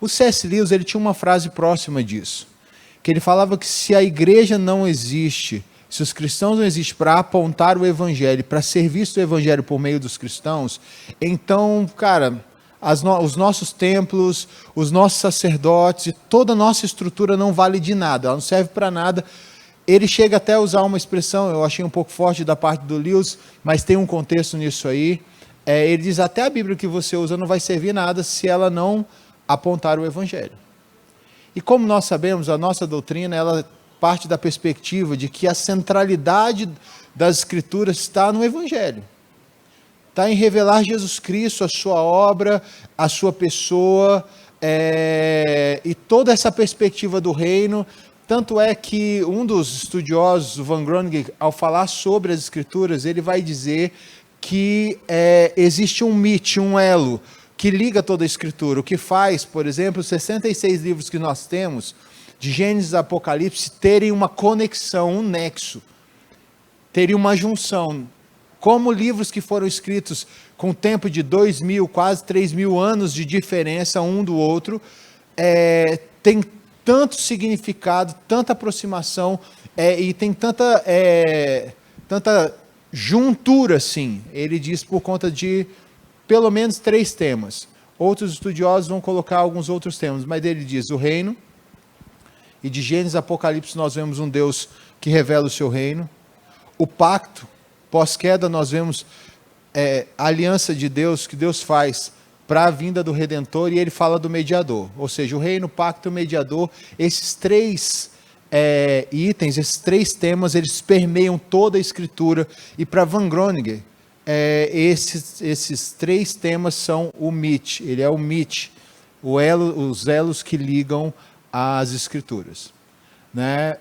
O C.S. Lewis, ele tinha uma frase próxima disso, que ele falava que se a igreja não existe, se os cristãos não existem para apontar o evangelho, para ser visto o evangelho por meio dos cristãos, então, cara, os nossos templos, os nossos sacerdotes e toda a nossa estrutura não vale de nada, ela não serve para nada. Ele chega até a usar uma expressão, eu achei um pouco forte da parte do Lewis, mas tem um contexto nisso aí. Ele diz, até a Bíblia que você usa não vai servir nada se ela não apontar o evangelho. E como nós sabemos, a nossa doutrina, ela parte da perspectiva de que a centralidade das Escrituras está no evangelho. Está em revelar Jesus Cristo, a sua obra, a sua pessoa, e toda essa perspectiva do reino. Tanto é que um dos estudiosos, o Van Groningen, ao falar sobre as Escrituras, ele vai dizer que existe um mito, um elo, que liga toda a Escritura. O que faz, por exemplo, os 66 livros que nós temos, de Gênesis a Apocalipse, terem uma conexão, um nexo, terem uma junção. Como livros que foram escritos com tempo de 2.000, quase 3.000 anos de diferença um do outro, tem tanto significado, tanta aproximação, e tem tanta juntura, assim. Ele diz por conta de pelo menos 3 temas. Outros estudiosos vão colocar alguns outros temas, mas ele diz o reino, e de Gênesis a Apocalipse nós vemos um Deus que revela o seu reino. O pacto, pós-queda nós vemos a aliança de Deus, que Deus faz para a vinda do Redentor, e ele fala do mediador. Ou seja, o reino, o pacto e o mediador, esses 3 itens, esses 3 temas, eles permeiam toda a Escritura. E para Van Groningen, esses 3 temas são o mit, ele é o mit, os elos que ligam as Escrituras. Né?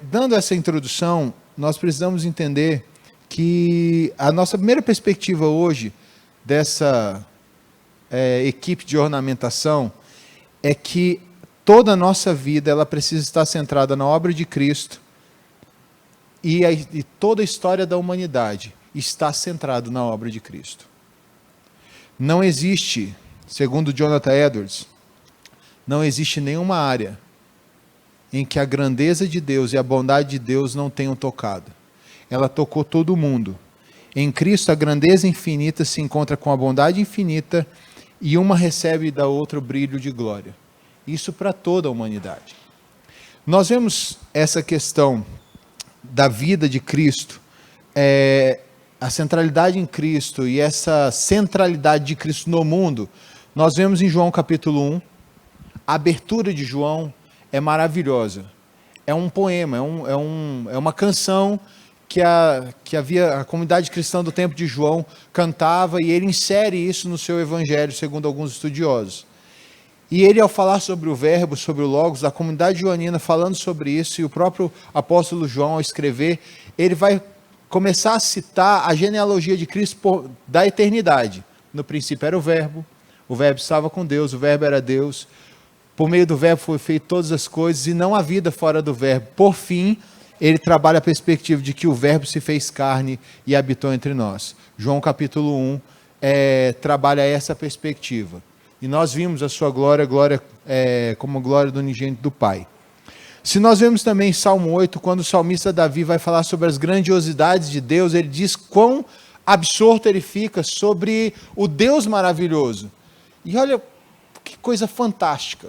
Dando essa introdução, nós precisamos entender que a nossa primeira perspectiva hoje dessa equipe de ornamentação é que toda a nossa vida ela precisa estar centrada na obra de Cristo, e toda a história da humanidade está centrado na obra de Cristo. Não existe, segundo Jonathan Edwards, não existe nenhuma área em que a grandeza de Deus e a bondade de Deus não tenham tocado. Ela tocou todo mundo. Em Cristo, a grandeza infinita se encontra com a bondade infinita, e uma recebe da outra o brilho de glória. Isso para toda a humanidade. Nós vemos essa questão da vida de Cristo, a centralidade em Cristo e essa centralidade de Cristo no mundo, nós vemos em João capítulo 1, a abertura de João é maravilhosa. É um poema, é uma canção que a comunidade cristã do tempo de João cantava, e ele insere isso no seu evangelho, segundo alguns estudiosos. E ele, ao falar sobre o verbo, sobre o logos, a comunidade joanina falando sobre isso, e o próprio apóstolo João, ao escrever, ele vai começar a citar a genealogia de Cristo da eternidade. No princípio era o verbo estava com Deus, o verbo era Deus, por meio do verbo foi feito todas as coisas, e não há vida fora do verbo. Por fim, ele trabalha a perspectiva de que o verbo se fez carne e habitou entre nós. João capítulo 1 trabalha essa perspectiva. E nós vimos a sua glória como glória do unigênito do Pai. Se nós vemos também em Salmo 8, quando o salmista Davi vai falar sobre as grandiosidades de Deus, ele diz quão absorto ele fica sobre o Deus maravilhoso. E olha que coisa fantástica.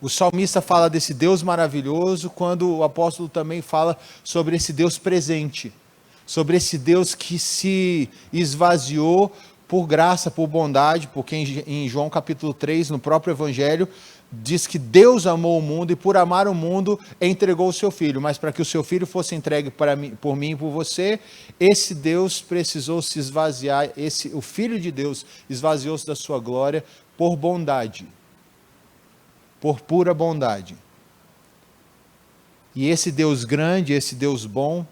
O salmista fala desse Deus maravilhoso, quando o apóstolo também fala sobre esse Deus presente, sobre esse Deus que se esvaziou por graça, por bondade, porque em João capítulo 3, no próprio evangelho, diz que Deus amou o mundo, e por amar o mundo entregou o seu Filho, mas para que o seu Filho fosse entregue por mim e por você, esse Deus precisou se esvaziar, o Filho de Deus esvaziou-se da sua glória por bondade, por pura bondade. E esse Deus grande, esse Deus bom,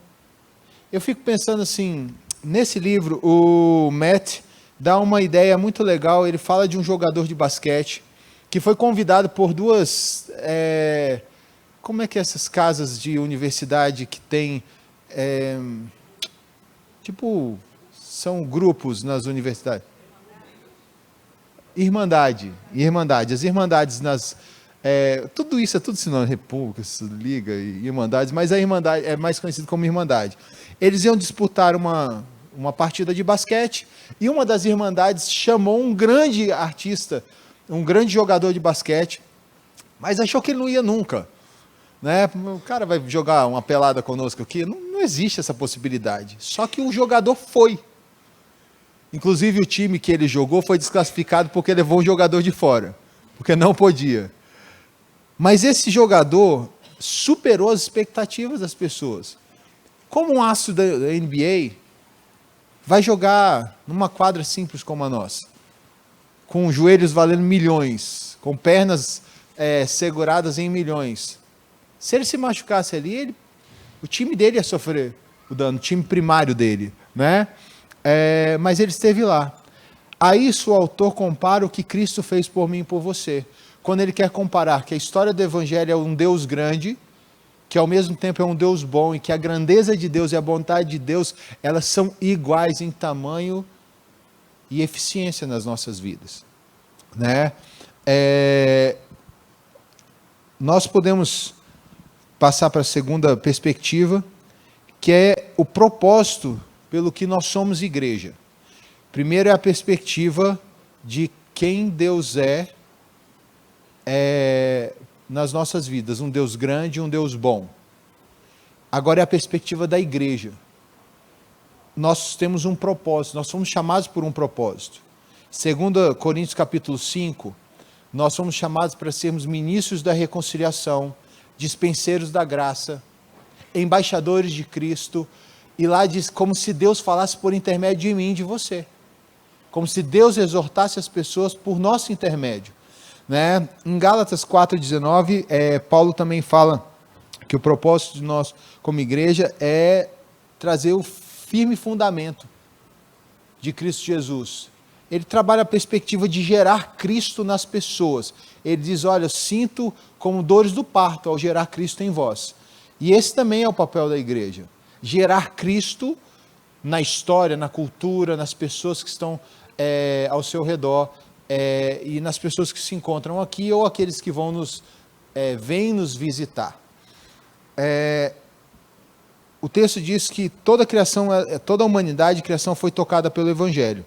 eu fico pensando assim, nesse livro o Matt dá uma ideia muito legal. Ele fala de um jogador de basquete que foi convidado por 2, como é que é essas casas de universidade que tem, são grupos nas universidades? Irmandade. As irmandades tudo isso é tudo sinônimo, repúblicas, liga e irmandades, mas a irmandade é mais conhecida como irmandade. Eles iam disputar uma partida de basquete e uma das irmandades chamou um grande artista, um grande jogador de basquete, mas achou que ele não ia nunca. Né? O cara vai jogar uma pelada conosco aqui? Não existe essa possibilidade. Só que o jogador foi. Inclusive o time que ele jogou foi desclassificado porque levou um jogador de fora, porque não podia. Mas esse jogador superou as expectativas das pessoas. Como um astro da NBA vai jogar numa quadra simples como a nossa, com joelhos valendo milhões, com pernas seguradas em milhões? Se ele se machucasse ali, o time dele ia sofrer o dano, o time primário dele, né? Mas ele esteve lá. A isso o autor compara o que Cristo fez por mim e por você. Quando ele quer comparar que a história do Evangelho é um Deus grande, que ao mesmo tempo é um Deus bom, e que a grandeza de Deus e a bondade de Deus, elas são iguais em tamanho e eficiência nas nossas vidas. Né? Nós podemos passar para a segunda perspectiva, que é o propósito pelo que nós somos igreja. Primeiro é a perspectiva de quem Deus é nas nossas vidas, um Deus grande e um Deus bom. Agora é a perspectiva da igreja. Nós temos um propósito, nós somos chamados por um propósito. 2 Coríntios capítulo 5, nós somos chamados para sermos ministros da reconciliação, dispenseiros da graça, embaixadores de Cristo, e lá diz como se Deus falasse por intermédio de mim e de você. Como se Deus exortasse as pessoas por nosso intermédio. Né? Em Gálatas 4,19, Paulo também fala que o propósito de nós como igreja é trazer o firme fundamento de Cristo Jesus. Ele trabalha a perspectiva de gerar Cristo nas pessoas. Ele diz, olha, eu sinto como dores do parto ao gerar Cristo em vós. E esse também é o papel da igreja. Gerar Cristo na história, na cultura, nas pessoas que estão ao seu redor, e nas pessoas que se encontram aqui ou aqueles que vêm nos visitar. O texto diz que toda a criação, toda a humanidade, a criação foi tocada pelo Evangelho.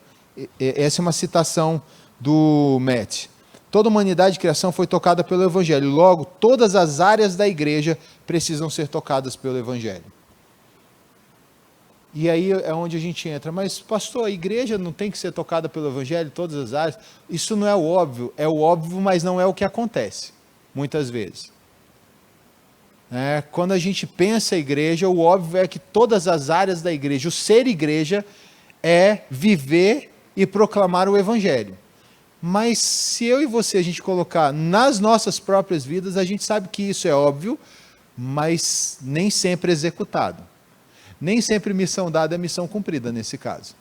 Essa é uma citação do Matt. Toda a humanidade e criação foi tocada pelo Evangelho. Logo, todas as áreas da igreja precisam ser tocadas pelo Evangelho. E aí é onde a gente entra. Mas, pastor, a igreja não tem que ser tocada pelo Evangelho, todas as áreas? Isso não é o óbvio, mas não é o que acontece, muitas vezes. Quando a gente pensa a igreja, o óbvio é que todas as áreas da igreja, o ser igreja é viver e proclamar o Evangelho. Mas se eu e você a gente colocar nas nossas próprias vidas, a gente sabe que isso é óbvio, mas nem sempre executado. Nem sempre missão dada é missão cumprida nesse caso.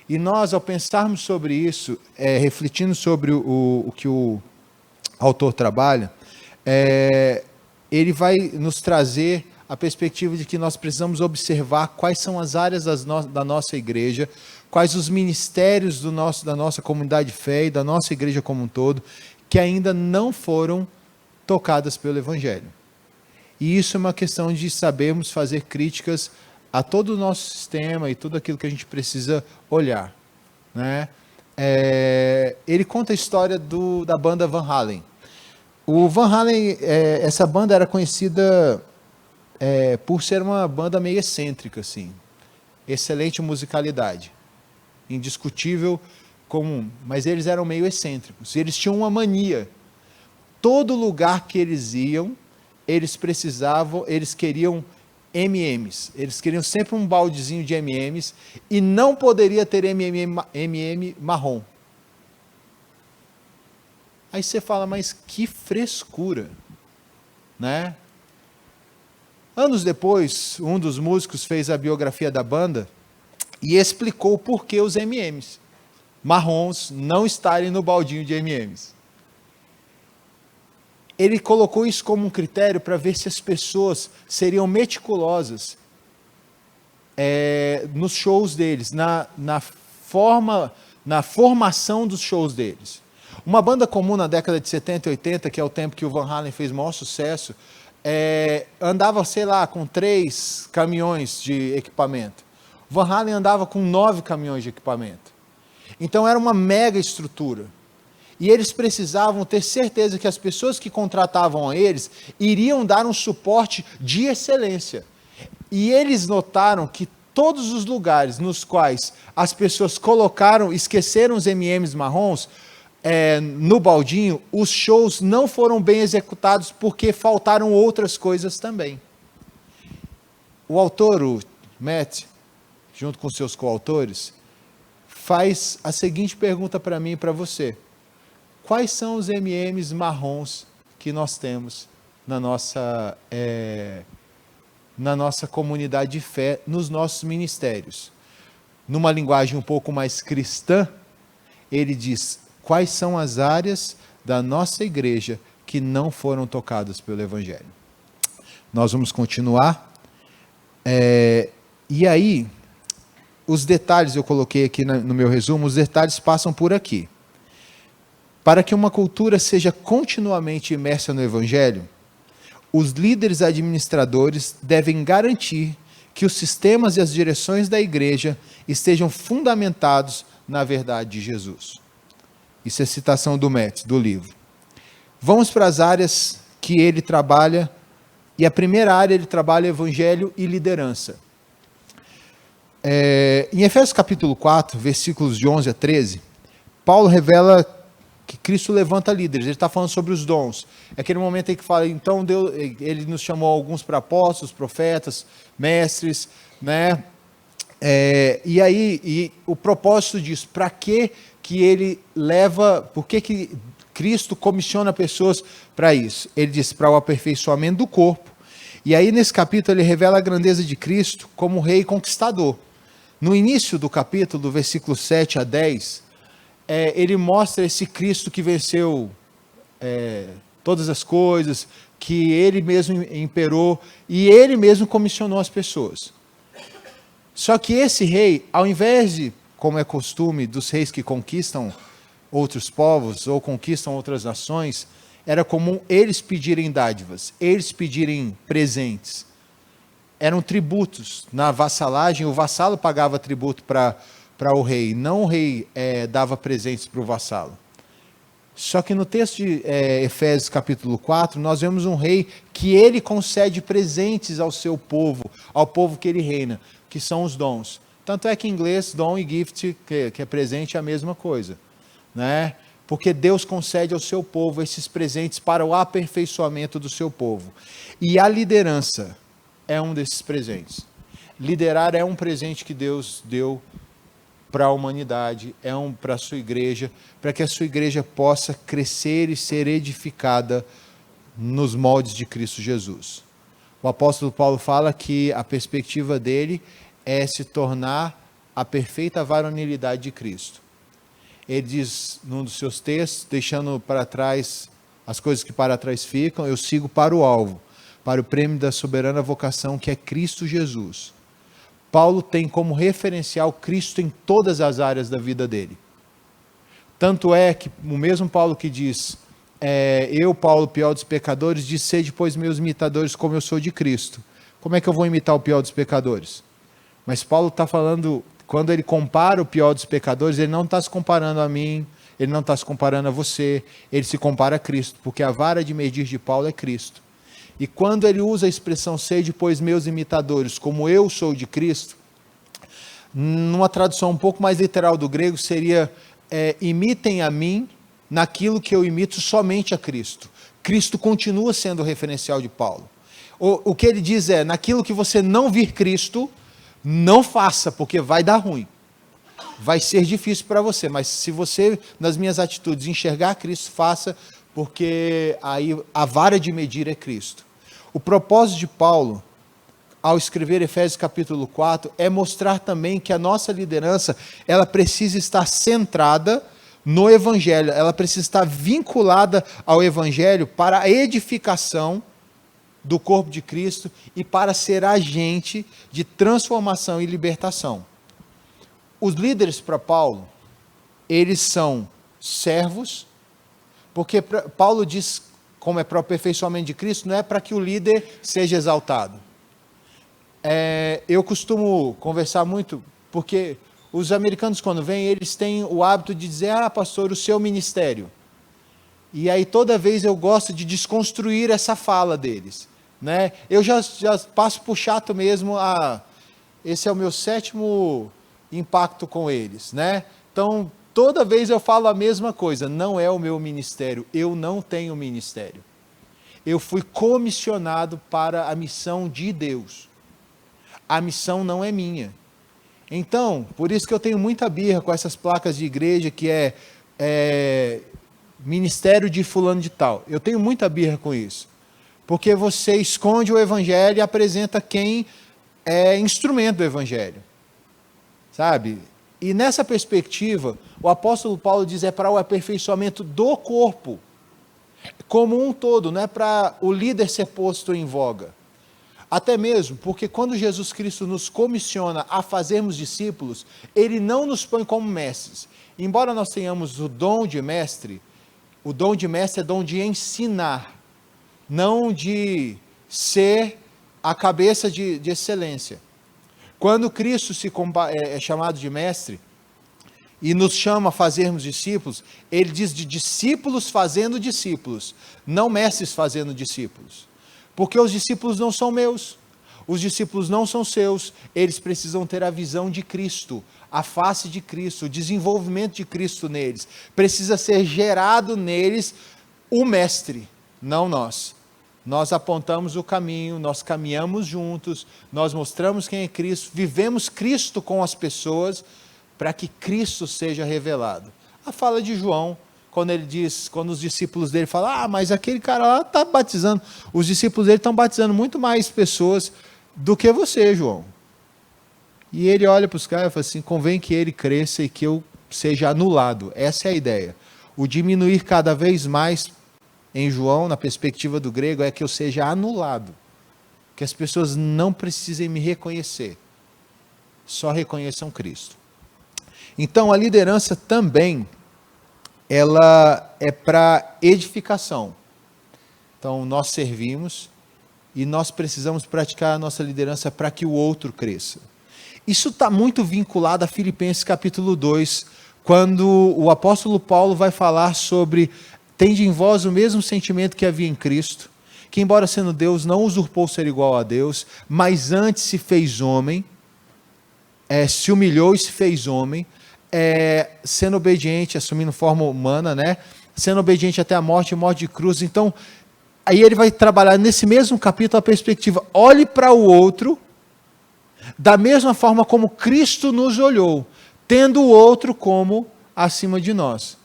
E nós, ao pensarmos sobre isso, refletindo sobre o que o autor trabalha, ele vai nos trazer a perspectiva de que nós precisamos observar quais são as áreas da nossa igreja, quais os ministérios da nossa comunidade de fé e da nossa igreja como um todo, que ainda não foram tocadas pelo Evangelho. E isso é uma questão de sabermos fazer críticas a todo o nosso sistema e tudo aquilo que a gente precisa olhar. Né? Ele conta a história da banda Van Halen. O Van Halen, essa banda era conhecida por ser uma banda meio excêntrica, assim. Excelente musicalidade. Indiscutível, comum. Mas eles eram meio excêntricos. Eles tinham uma mania. Todo lugar que eles iam, eles queriam M&M's. Eles queriam sempre um baldezinho de M&M's e não poderia ter M&M marrom. Aí você fala, mas que frescura, né? Anos depois, um dos músicos fez a biografia da banda e explicou por que os M&M's marrons não estarem no baldinho de M&M's. Ele colocou isso como um critério para ver se as pessoas seriam meticulosas nos shows deles, na forma, na formação dos shows deles. Uma banda comum na década de 70 e 80, que é o tempo que o Van Halen fez maior sucesso, andava, sei lá, com 3 caminhões de equipamento. O Van Halen andava com 9 caminhões de equipamento. Então era uma mega estrutura. E eles precisavam ter certeza que as pessoas que contratavam a eles iriam dar um suporte de excelência. E eles notaram que todos os lugares nos quais as pessoas esqueceram os M&Ms marrons, no baldinho, os shows não foram bem executados porque faltaram outras coisas também. O autor, o Matt, junto com seus coautores, faz a seguinte pergunta para mim e para você. Quais são os M&Ms marrons que nós temos na nossa comunidade de fé, nos nossos ministérios? Numa linguagem um pouco mais cristã, ele diz, quais são as áreas da nossa igreja que não foram tocadas pelo Evangelho? Nós vamos continuar. E aí, os detalhes, eu coloquei aqui no meu resumo, os detalhes passam por aqui. Para que uma cultura seja continuamente imersa no Evangelho, os líderes administradores devem garantir que os sistemas e as direções da igreja estejam fundamentados na verdade de Jesus. Isso é citação do Matt, do livro. Vamos para as áreas que ele trabalha, e a primeira área ele trabalha Evangelho e liderança. Em Efésios capítulo 4, versículos de 11 a 13, Paulo revela que Cristo levanta líderes, ele está falando sobre os dons. É aquele momento em que fala, então Deus, ele nos chamou alguns para apóstolos, profetas, mestres, né? E o propósito disso, para que ele leva, por que Cristo comissiona pessoas para isso? Ele diz, para o aperfeiçoamento do corpo. E aí nesse capítulo ele revela a grandeza de Cristo como rei conquistador. No início do capítulo, do versículo 7 a 10, ele mostra esse Cristo que venceu todas as coisas, que ele mesmo imperou e ele mesmo comissionou as pessoas. Só que esse rei, ao invés de, como é costume dos reis que conquistam outros povos ou conquistam outras nações, era comum eles pedirem dádivas, eles pedirem presentes. Eram tributos. Na vassalagem, o vassalo pagava tributo para o rei, não o rei dava presentes para o vassalo. Só que no texto de Efésios capítulo 4, nós vemos um rei que ele concede presentes ao seu povo, ao povo que ele reina, que são os dons. Tanto é que em inglês, dom e gift, que é presente, é a mesma coisa, né? Porque Deus concede ao seu povo esses presentes para o aperfeiçoamento do seu povo. E a liderança é um desses presentes. Liderar é um presente que Deus deu para a humanidade, para a sua igreja, para que a sua igreja possa crescer e ser edificada nos moldes de Cristo Jesus. O apóstolo Paulo fala que a perspectiva dele é se tornar a perfeita varonilidade de Cristo. Ele diz num dos seus textos, deixando para trás as coisas que para trás ficam, eu sigo para o alvo, para o prêmio da soberana vocação que é Cristo Jesus. Paulo tem como referencial Cristo em todas as áreas da vida dele. Tanto é que o mesmo Paulo que diz, eu, Paulo, pior dos pecadores, diz, sede, pois, meus imitadores, como eu sou de Cristo. Como é que eu vou imitar o pior dos pecadores? Mas Paulo está falando, quando ele compara o pior dos pecadores, ele não está se comparando a mim, ele não está se comparando a você, ele se compara a Cristo, porque a vara de medir de Paulo é Cristo. E quando ele usa a expressão sede, pois, meus imitadores, como eu sou de Cristo, numa tradução um pouco mais literal do grego, seria imitem a mim naquilo que eu imito somente a Cristo. Cristo continua sendo o referencial de Paulo. O que ele diz é, naquilo que você não vir Cristo, não faça, porque vai dar ruim. Vai ser difícil para você, mas se você, nas minhas atitudes, enxergar Cristo, faça, porque aí a vara de medir é Cristo. O propósito de Paulo, ao escrever Efésios capítulo 4, é mostrar também que a nossa liderança, ela precisa estar centrada no Evangelho, ela precisa estar vinculada ao Evangelho para a edificação do corpo de Cristo e para ser agente de transformação e libertação. Os líderes para Paulo, eles são servos, porque Paulo diz, como é para o aperfeiçoamento de Cristo, não é para que o líder seja exaltado. Eu costumo conversar muito, porque os americanos quando vêm, eles têm o hábito de dizer, pastor, o seu ministério. E aí toda vez eu gosto de desconstruir essa fala deles, né? Eu já passo por chato mesmo, esse é o meu 7º impacto com eles, né? Então, toda vez eu falo a mesma coisa, não é o meu ministério, eu não tenho ministério. Eu fui comissionado para a missão de Deus. A missão não é minha. Então, por isso que eu tenho muita birra com essas placas de igreja que é ministério de fulano de tal. Eu tenho muita birra com isso. Porque você esconde o evangelho e apresenta quem é instrumento do evangelho. Sabe? E nessa perspectiva, o apóstolo Paulo diz para o aperfeiçoamento do corpo, como um todo, não é para o líder ser posto em voga. Até mesmo porque quando Jesus Cristo nos comissiona a fazermos discípulos, ele não nos põe como mestres. Embora nós tenhamos o dom de mestre é dom de ensinar, não de ser a cabeça de excelência. Quando Cristo é chamado de mestre e nos chama a fazermos discípulos, ele diz de discípulos fazendo discípulos, não mestres fazendo discípulos. Porque os discípulos não são meus, os discípulos não são seus, eles precisam ter a visão de Cristo, a face de Cristo, o desenvolvimento de Cristo neles. Precisa ser gerado neles o mestre, não nós. Nós apontamos o caminho, nós caminhamos juntos, nós mostramos quem é Cristo, vivemos Cristo com as pessoas, para que Cristo seja revelado. A fala de João, quando ele diz, quando os discípulos dele falam, mas aquele cara lá está batizando, os discípulos dele estão batizando muito mais pessoas do que você, João. E ele olha para os caras e fala assim, convém que ele cresça e que eu seja anulado. Essa é a ideia. O diminuir cada vez mais, em João, na perspectiva do grego, é que eu seja anulado. Que as pessoas não precisem me reconhecer. Só reconheçam Cristo. Então, a liderança também, ela é para edificação. Então, nós servimos e nós precisamos praticar a nossa liderança para que o outro cresça. Isso está muito vinculado a Filipenses capítulo 2, quando o apóstolo Paulo vai falar sobre tende em vós o mesmo sentimento que havia em Cristo, que embora sendo Deus, não usurpou ser igual a Deus, mas antes se fez homem, se humilhou e se fez homem, sendo obediente, assumindo forma humana, né? Sendo obediente até a morte de cruz. Então, aí ele vai trabalhar nesse mesmo capítulo a perspectiva, olhe para o outro, da mesma forma como Cristo nos olhou, tendo o outro como acima de nós.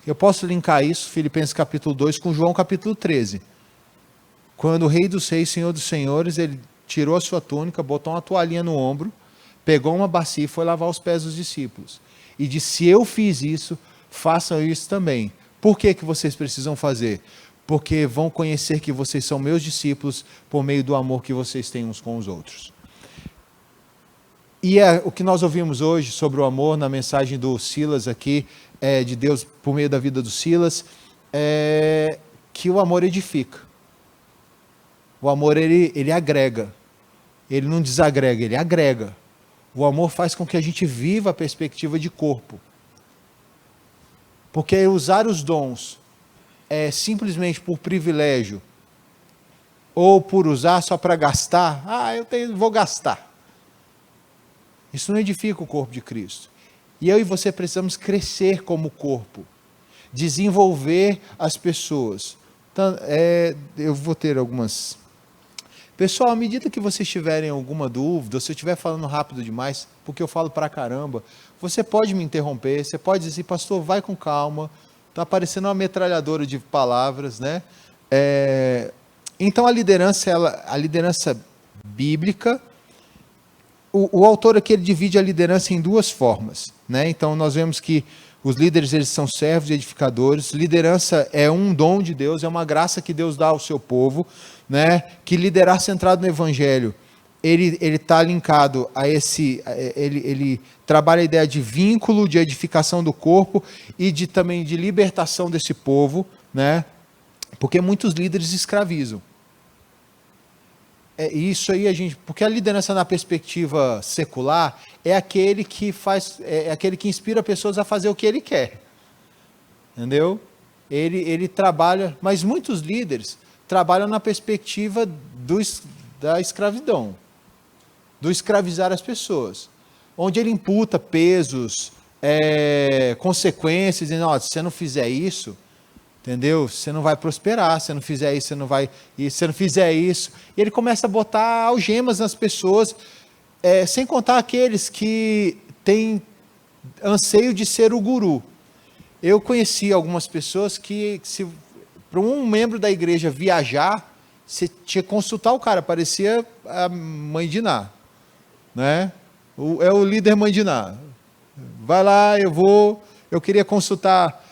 Eu posso linkar isso, Filipenses capítulo 2, com João capítulo 13. Quando o Rei dos Reis, Senhor dos Senhores, ele tirou a sua túnica, botou uma toalhinha no ombro, pegou uma bacia e foi lavar os pés dos discípulos. E disse, se eu fiz isso, façam isso também. Por que vocês precisam fazer? Porque vão conhecer que vocês são meus discípulos por meio do amor que vocês têm uns com os outros. E o que nós ouvimos hoje sobre o amor na mensagem do Silas aqui, de Deus por meio da vida do Silas, é que o amor edifica. O amor, ele agrega. Ele não desagrega, ele agrega. O amor faz com que a gente viva a perspectiva de corpo. Porque usar os dons simplesmente por privilégio, ou por usar só para gastar, vou gastar. Isso não edifica o corpo de Cristo. E eu e você precisamos crescer como corpo, desenvolver as pessoas. Então, eu vou ter algumas... Pessoal, à medida que vocês tiverem alguma dúvida, ou se eu estiver falando rápido demais, porque eu falo pra caramba, você pode me interromper, você pode dizer, pastor, vai com calma, está parecendo uma metralhadora de palavras, né? Então a liderança bíblica, o autor aqui ele divide a liderança em duas formas, né? Então nós vemos que os líderes eles são servos e edificadores, liderança é um dom de Deus, é uma graça que Deus dá ao seu povo, né? Que liderar centrado no evangelho, ele está linkado a ele trabalha a ideia de vínculo, de edificação do corpo e também de libertação desse povo, né? Porque muitos líderes escravizam. Isso aí porque a liderança na perspectiva secular é aquele que inspira pessoas a fazer o que ele quer, entendeu? Ele trabalha, mas muitos líderes trabalham na perspectiva da escravidão, do escravizar as pessoas, onde ele imputa pesos, consequências, dizendo, se você não fizer isso, entendeu? Você não vai prosperar, se não fizer isso, você não vai. E se não fizer isso. E ele começa a botar algemas nas pessoas, sem contar aqueles que têm anseio de ser o guru. Eu conheci algumas pessoas que, para um membro da igreja viajar, você tinha que consultar o cara, parecia a mãe de Ná, né? É o líder mãe de Ná. Vai lá, eu queria consultar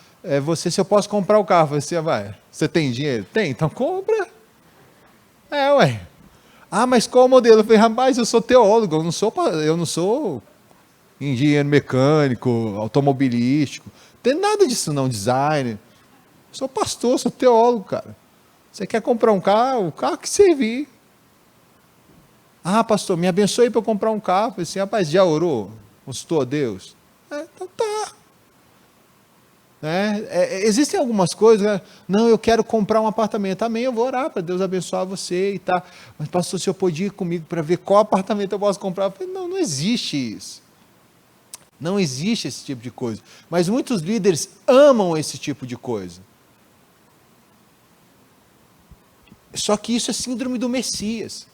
você se eu posso comprar o carro. Você vai, você tem dinheiro? Tem, então compra. Ué. Mas qual o modelo? Eu falei, rapaz, eu sou teólogo, eu não sou engenheiro mecânico, automobilístico, não tem nada disso não, designer. Sou pastor, sou teólogo, cara. Você quer comprar um carro? O carro que servir. Pastor, me abençoe para eu comprar um carro. Eu falei assim, rapaz, já orou? Consultou a Deus? Então tá. Existem algumas coisas, né? Não, eu quero comprar um apartamento. Amém, eu vou orar para Deus abençoar você e tá. Mas pastor, se eu podia ir comigo para ver qual apartamento eu posso comprar? Eu falei, não existe isso. Não existe esse tipo de coisa. Mas muitos líderes amam esse tipo de coisa. Só que isso é síndrome do Messias.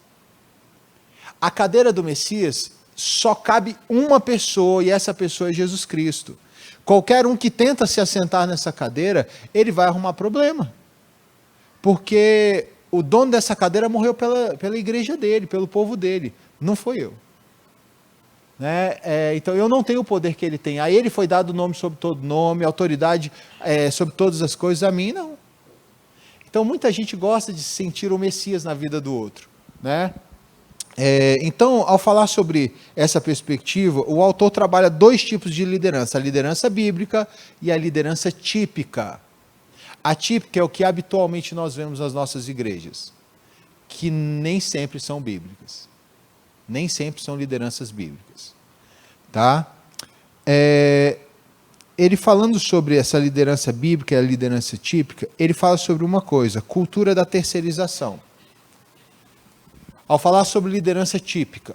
A cadeira do Messias só cabe uma pessoa, e essa pessoa é Jesus Cristo. Qualquer um que tenta se assentar nessa cadeira, ele vai arrumar problema. Porque o dono dessa cadeira morreu pela igreja dele, pelo povo dele. Não foi eu. Então eu não tenho o poder que ele tem. A ele foi dado nome sobre todo nome, autoridade sobre todas as coisas, a mim não. Então muita gente gosta de sentir o Messias na vida do outro, né? Então, ao falar sobre essa perspectiva, o autor trabalha dois tipos de liderança: a liderança bíblica e a liderança típica. A típica é o que habitualmente nós vemos nas nossas igrejas, que nem sempre são bíblicas, nem sempre são lideranças bíblicas, tá? Ele falando sobre essa liderança bíblica e a liderança típica, ele fala sobre uma coisa: cultura da terceirização. Ao falar sobre liderança típica,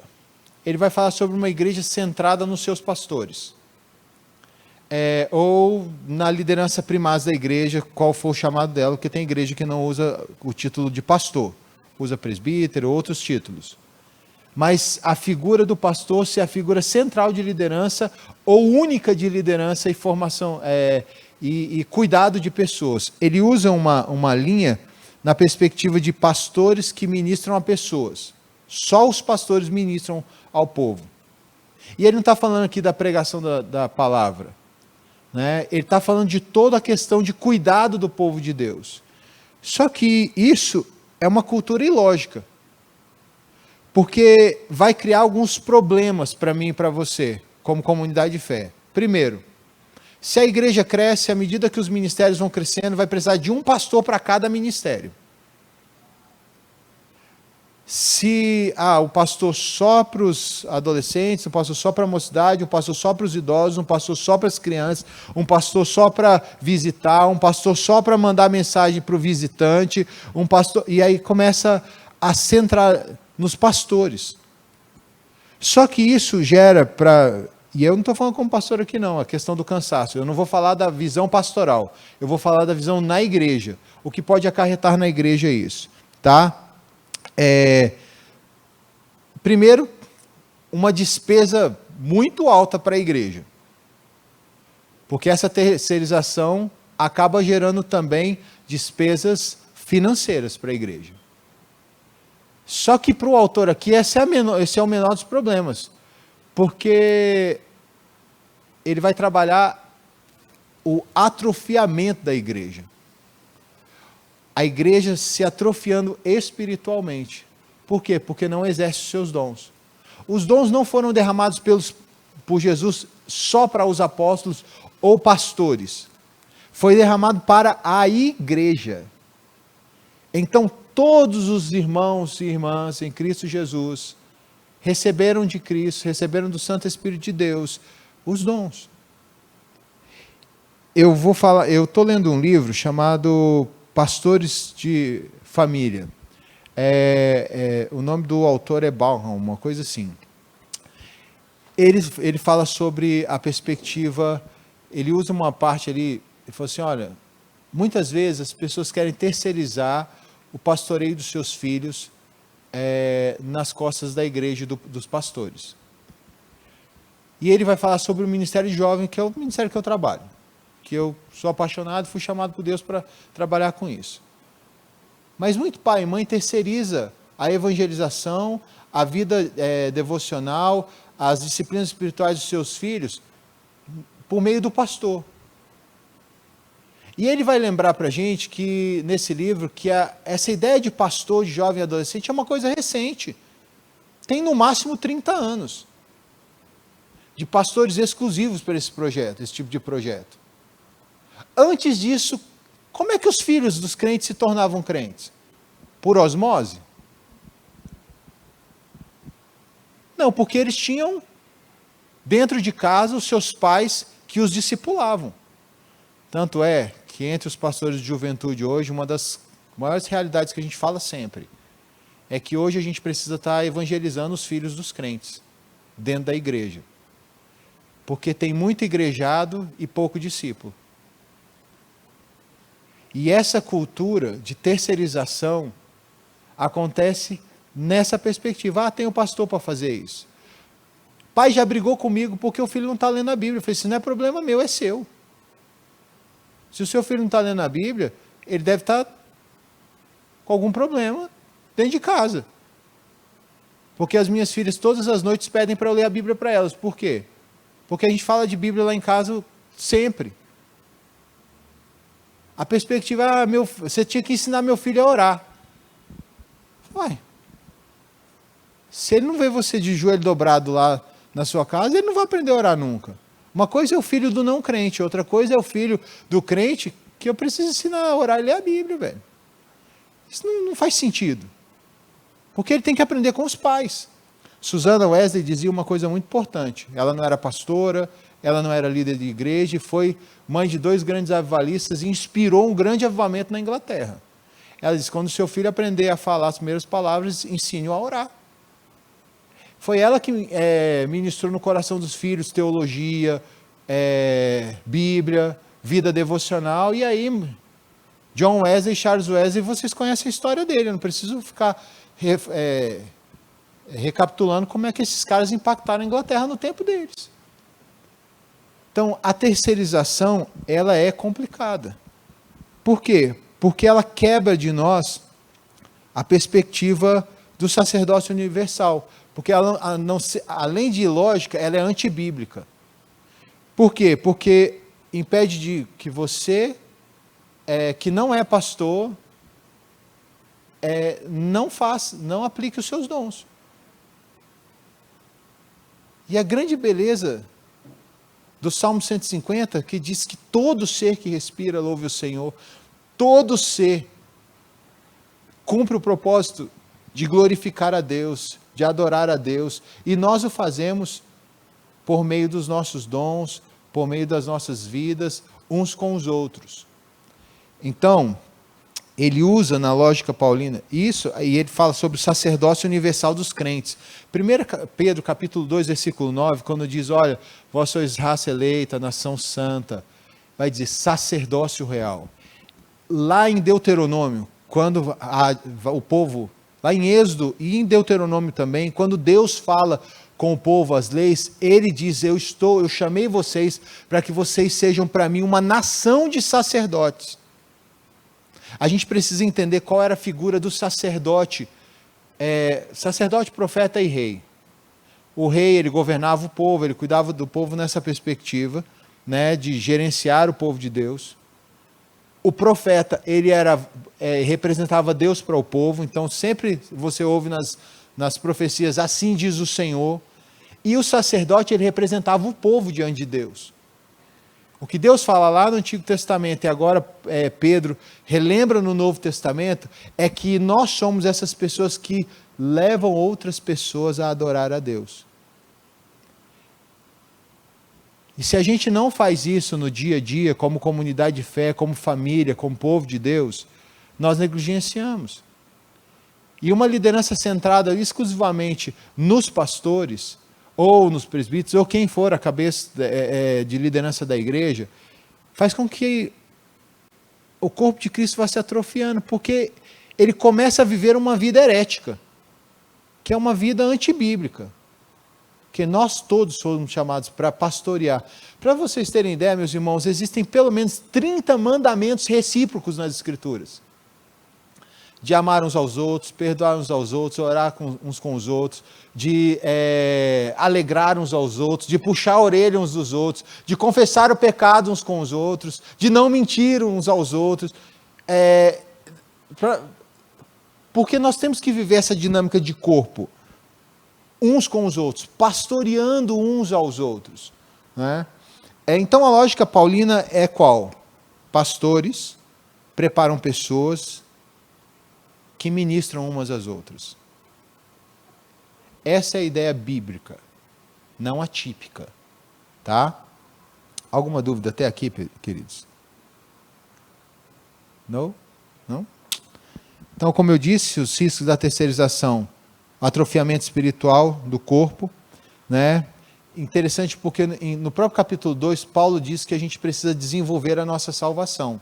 ele vai falar sobre uma igreja centrada nos seus pastores. Ou na liderança primaz da igreja, qual for o chamado dela, porque tem igreja que não usa o título de pastor, usa presbítero, outros títulos. Mas a figura do pastor ser a figura central de liderança, ou única de liderança e formação, e cuidado de pessoas. Ele usa uma linha na perspectiva de pastores que ministram a pessoas. Só os pastores ministram ao povo. E ele não está falando aqui da pregação da palavra, né? Ele está falando de toda a questão de cuidado do povo de Deus. Só que isso é uma cultura ilógica, porque vai criar alguns problemas para mim e para você, como comunidade de fé. Primeiro, se a igreja cresce, à medida que os ministérios vão crescendo, vai precisar de um pastor para cada ministério. Se o pastor só para os adolescentes, um pastor só para a mocidade, um pastor só para os idosos, um pastor só para as crianças, um pastor só para visitar, um pastor só para mandar mensagem para o visitante, um pastor, e aí começa a centrar nos pastores. Só que isso gera e eu não estou falando como pastor aqui não, a questão do cansaço. Eu não vou falar da visão pastoral, eu vou falar da visão na igreja. O que pode acarretar na igreja é isso, tá? Primeiro, uma despesa muito alta para a igreja. Porque essa terceirização acaba gerando também despesas financeiras para a igreja. Só que para o autor aqui, esse é o menor dos problemas. Porque ele vai trabalhar o atrofiamento da igreja. A igreja se atrofiando espiritualmente. Por quê? Porque não exerce os seus dons. Os dons não foram derramados por Jesus só para os apóstolos ou pastores. Foi derramado para a igreja. Então, todos os irmãos e irmãs em Cristo Jesus receberam de Cristo, receberam do Santo Espírito de Deus os dons. Eu estou lendo um livro chamado Pastores de Família. O nome do autor é Bauhan, uma coisa assim. Ele fala sobre a perspectiva, ele usa uma parte ali, ele falou assim, olha, muitas vezes as pessoas querem terceirizar o pastoreio dos seus filhos nas costas da igreja e dos pastores. E ele vai falar sobre o ministério jovem, que é o ministério que eu trabalho, que eu sou apaixonado, fui chamado por Deus para trabalhar com isso. Mas muito pai e mãe terceiriza a evangelização, a vida devocional, as disciplinas espirituais dos seus filhos, por meio do pastor. E ele vai lembrar para a gente que, nesse livro, que essa ideia de pastor, de jovem e adolescente, é uma coisa recente. Tem no máximo 30 anos. De pastores exclusivos para esse projeto, esse tipo de projeto. Antes disso, como é que os filhos dos crentes se tornavam crentes? Por osmose? Não, porque eles tinham dentro de casa os seus pais que os discipulavam. Tanto é que entre os pastores de juventude hoje, uma das maiores realidades que a gente fala sempre, é que hoje a gente precisa estar evangelizando os filhos dos crentes, dentro da igreja. Porque tem muito igrejado e pouco discípulo. E essa cultura de terceirização acontece nessa perspectiva. Tem um pastor para fazer isso. Pai já brigou comigo porque o filho não está lendo a Bíblia. Eu falei, isso não é problema meu, é seu. Se o seu filho não está lendo a Bíblia, ele deve estar com algum problema dentro de casa. Porque as minhas filhas todas as noites pedem para eu ler a Bíblia para elas. Por quê? Porque a gente fala de Bíblia lá em casa sempre. A perspectiva, você tinha que ensinar meu filho a orar. Uai, se ele não vê você de joelho dobrado lá na sua casa, ele não vai aprender a orar nunca. Uma coisa é o filho do não crente, outra coisa é o filho do crente que eu preciso ensinar a orar e ler a Bíblia, velho. Isso não faz sentido. Porque ele tem que aprender com os pais. Susana Wesley dizia uma coisa muito importante. Ela não era pastora, ela não era líder de igreja, foi mãe de 2 grandes avivalistas e inspirou um grande avivamento na Inglaterra. Ela disse, quando seu filho aprender a falar as primeiras palavras, ensine-o a orar. Foi ela que ministrou no coração dos filhos teologia, Bíblia, vida devocional, e aí John Wesley e Charles Wesley, vocês conhecem a história dele, eu não preciso ficar recapitulando como é que esses caras impactaram a Inglaterra no tempo deles. Então, a terceirização, ela é complicada. Por quê? Porque ela quebra de nós a perspectiva do sacerdócio universal. Porque ela, além de ilógica, ela é antibíblica. Por quê? Porque impede de que você, que não é pastor, não aplique os seus dons. E a grande beleza do Salmo 150, que diz que todo ser que respira louve o Senhor, todo ser cumpre o propósito de glorificar a Deus, de adorar a Deus, e nós o fazemos por meio dos nossos dons, por meio das nossas vidas, uns com os outros. Então, ele usa na lógica paulina isso, e ele fala sobre o sacerdócio universal dos crentes. 1 Pedro capítulo 2, versículo 9, quando diz, olha, vós sois raça eleita, nação santa, vai dizer sacerdócio real. Lá em Deuteronômio, quando o povo, lá em Êxodo e em Deuteronômio também, quando Deus fala com o povo as leis, ele diz, eu chamei vocês para que vocês sejam para mim uma nação de sacerdotes. A gente precisa entender qual era a figura do sacerdote, sacerdote, profeta e rei. O rei, ele governava o povo, ele cuidava do povo nessa perspectiva, né, de gerenciar o povo de Deus. O profeta, ele representava Deus para o povo, então sempre você ouve nas profecias, assim diz o Senhor. E o sacerdote, ele representava o povo diante de Deus. O que Deus fala lá no Antigo Testamento e agora Pedro relembra no Novo Testamento é que nós somos essas pessoas que levam outras pessoas a adorar a Deus. E se a gente não faz isso no dia a dia, como comunidade de fé, como família, como povo de Deus, nós negligenciamos. E uma liderança centrada exclusivamente nos pastores, ou nos presbíteros, ou quem for a cabeça de liderança da igreja, faz com que o corpo de Cristo vá se atrofiando, porque ele começa a viver uma vida herética, que é uma vida antibíblica, que nós todos somos chamados para pastorear. Para vocês terem ideia, meus irmãos, existem pelo menos 30 mandamentos recíprocos nas Escrituras. De amar uns aos outros, perdoar uns aos outros, orar uns com os outros, de alegrar uns aos outros, de puxar a orelha uns dos outros, de confessar o pecado uns com os outros, de não mentir uns aos outros. Porque nós temos que viver essa dinâmica de corpo, uns com os outros, pastoreando uns aos outros. Né? Então a lógica paulina é qual? Pastores preparam pessoas que ministram umas às outras. Essa é a ideia bíblica, não atípica. Tá? Alguma dúvida até aqui, queridos? Não? Não? Então, como eu disse, os riscos da terceirização, atrofiamento espiritual do corpo, né? Interessante porque no próprio capítulo 2, Paulo diz que a gente precisa desenvolver a nossa salvação.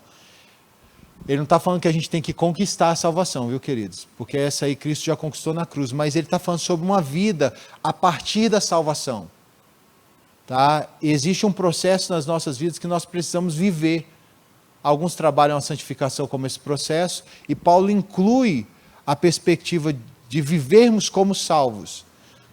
Ele não está falando que a gente tem que conquistar a salvação, viu, queridos? Porque essa aí Cristo já conquistou na cruz, mas ele está falando sobre uma vida a partir da salvação. Tá? Existe um processo nas nossas vidas que nós precisamos viver. Alguns trabalham a santificação como esse processo, e Paulo inclui a perspectiva de vivermos como salvos.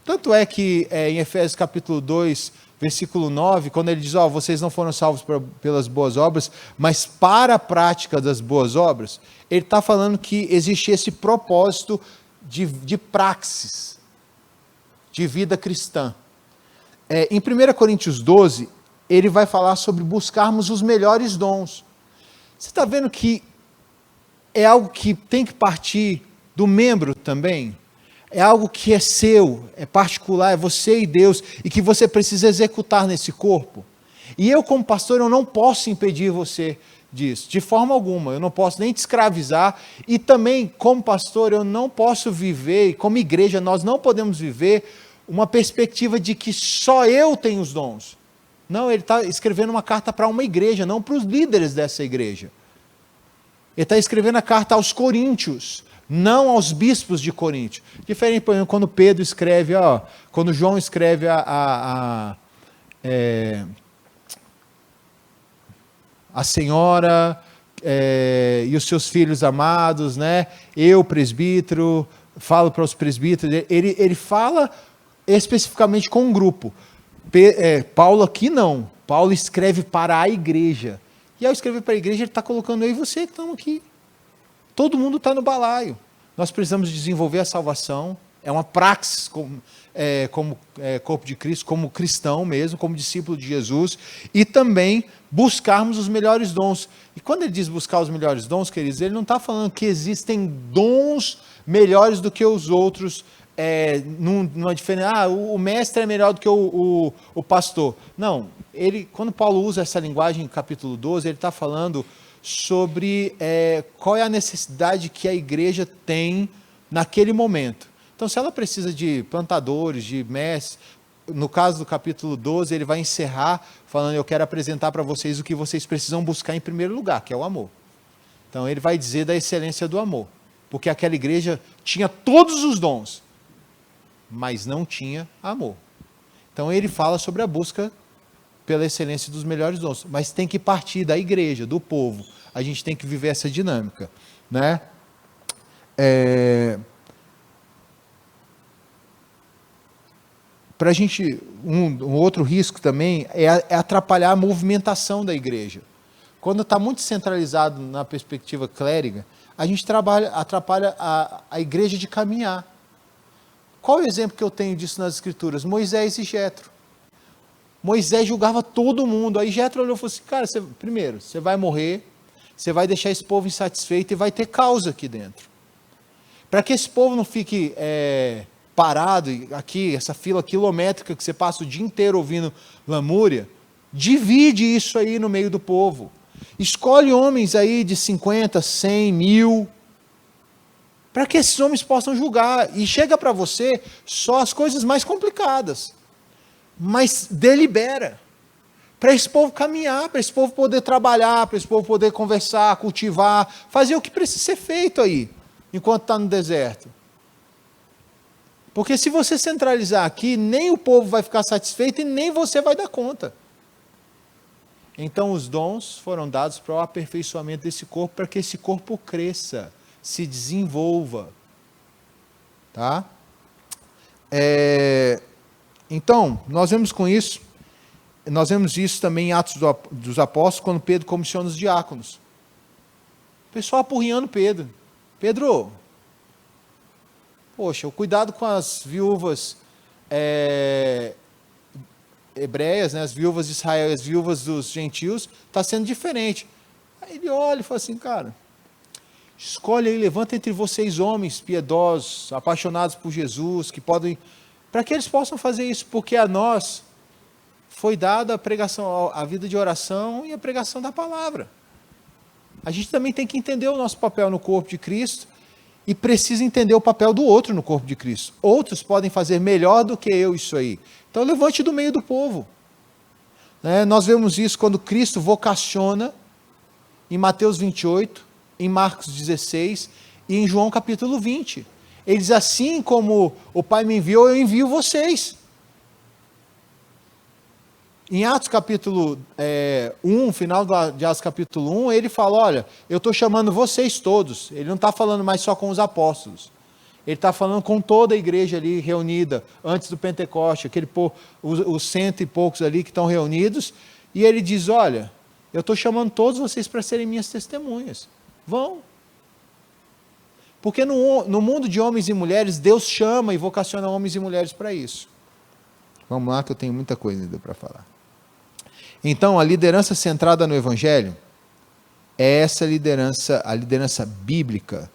Tanto é que em Efésios capítulo 2, versículo 9, quando ele diz, vocês não foram salvos pelas boas obras, mas para a prática das boas obras, ele está falando que existe esse propósito de praxis, de vida cristã. Em 1 Coríntios 12, ele vai falar sobre buscarmos os melhores dons. Você está vendo que é algo que tem que partir do membro também? É algo que é seu, é particular, é você e Deus, e que você precisa executar nesse corpo. E eu, como pastor, eu não posso impedir você disso, de forma alguma. Eu não posso nem te escravizar, e também, como pastor, eu não posso viver, e como igreja, nós não podemos viver uma perspectiva de que só eu tenho os dons. Não, ele está escrevendo uma carta para uma igreja, não para os líderes dessa igreja. Ele está escrevendo a carta aos coríntios, não aos bispos de Corinto. Diferente, por exemplo, quando Pedro escreve, quando João escreve a senhora e os seus filhos amados, né? Eu, presbítero, falo para os presbíteros, ele fala especificamente com um grupo. Paulo aqui não, Paulo escreve para a igreja. E ao escrever para a igreja, ele está colocando eu e você que estão aqui. Todo mundo está no balaio. Nós precisamos desenvolver a salvação. É uma praxis como corpo de Cristo, como cristão mesmo, como discípulo de Jesus. E também buscarmos os melhores dons. E quando ele diz buscar os melhores dons, queridos, ele não está falando que existem dons melhores do que os outros. Numa diferença, o mestre é melhor do que o pastor. Não, quando Paulo usa essa linguagem em capítulo 12, ele está falando sobre qual é a necessidade que a igreja tem naquele momento. Então, se ela precisa de plantadores, de mestres, no caso do capítulo 12, ele vai encerrar falando, eu quero apresentar para vocês o que vocês precisam buscar em primeiro lugar, que é o amor. Então, ele vai dizer da excelência do amor, porque aquela igreja tinha todos os dons, mas não tinha amor. Então, ele fala sobre a busca pela excelência dos melhores dons, mas tem que partir da igreja, do povo. A gente tem que viver essa dinâmica, né? Para a gente, um outro risco também é atrapalhar a movimentação da igreja. quando está muito centralizado na perspectiva clériga, a gente atrapalha a igreja de caminhar. Qual o exemplo que eu tenho disso nas Escrituras? Moisés e Jetro. Moisés julgava todo mundo. Aí Jetro olhou e falou assim, cara, primeiro, você vai morrer, você vai deixar esse povo insatisfeito e vai ter causa aqui dentro. Para que esse povo não fique parado aqui, essa fila quilométrica que você passa o dia inteiro ouvindo lamúria, divide isso aí no meio do povo. Escolhe homens aí de 50, 100, 1000, para que esses homens possam julgar. E chega para você só as coisas mais complicadas. Mas delibera. Para esse povo caminhar, para esse povo poder trabalhar, para esse povo poder conversar, cultivar, fazer o que precisa ser feito aí, enquanto está no deserto. Porque se você centralizar aqui, nem o povo vai ficar satisfeito e nem você vai dar conta. Então os dons foram dados para o aperfeiçoamento desse corpo, para que esse corpo cresça, se desenvolva. Tá? Então, nós vemos isso também em Atos dos Apóstolos, quando Pedro comissiona os diáconos. O pessoal apurrinhando Pedro. Pedro, poxa, o cuidado com as viúvas hebreias, né, as viúvas de Israel, as viúvas dos gentios, está sendo diferente. Aí ele olha e fala assim, cara, escolhe aí, levanta entre vocês homens piedosos, apaixonados por Jesus, que podem, para que eles possam fazer isso, porque a nós foi dada a pregação, a vida de oração e a pregação da palavra. A gente também tem que entender o nosso papel no corpo de Cristo e precisa entender o papel do outro no corpo de Cristo. Outros podem fazer melhor do que eu isso aí. Então levante do meio do povo. Nós vemos isso quando Cristo vocaciona em Mateus 28, em Marcos 16 e em João capítulo 20. Ele diz, assim como o Pai me enviou, eu envio vocês. Em Atos capítulo 1, final de Atos capítulo 1, ele fala, olha, eu estou chamando vocês todos. Ele não está falando mais só com os apóstolos. Ele está falando com toda a igreja ali reunida, antes do Pentecoste, os 100 e poucos ali que estão reunidos. E ele diz, olha, eu estou chamando todos vocês para serem minhas testemunhas. Vão. Porque no mundo de homens e mulheres, Deus chama e vocaciona homens e mulheres para isso. Vamos lá que eu tenho muita coisa ainda para falar. Então, a liderança centrada no Evangelho é essa liderança, a liderança bíblica,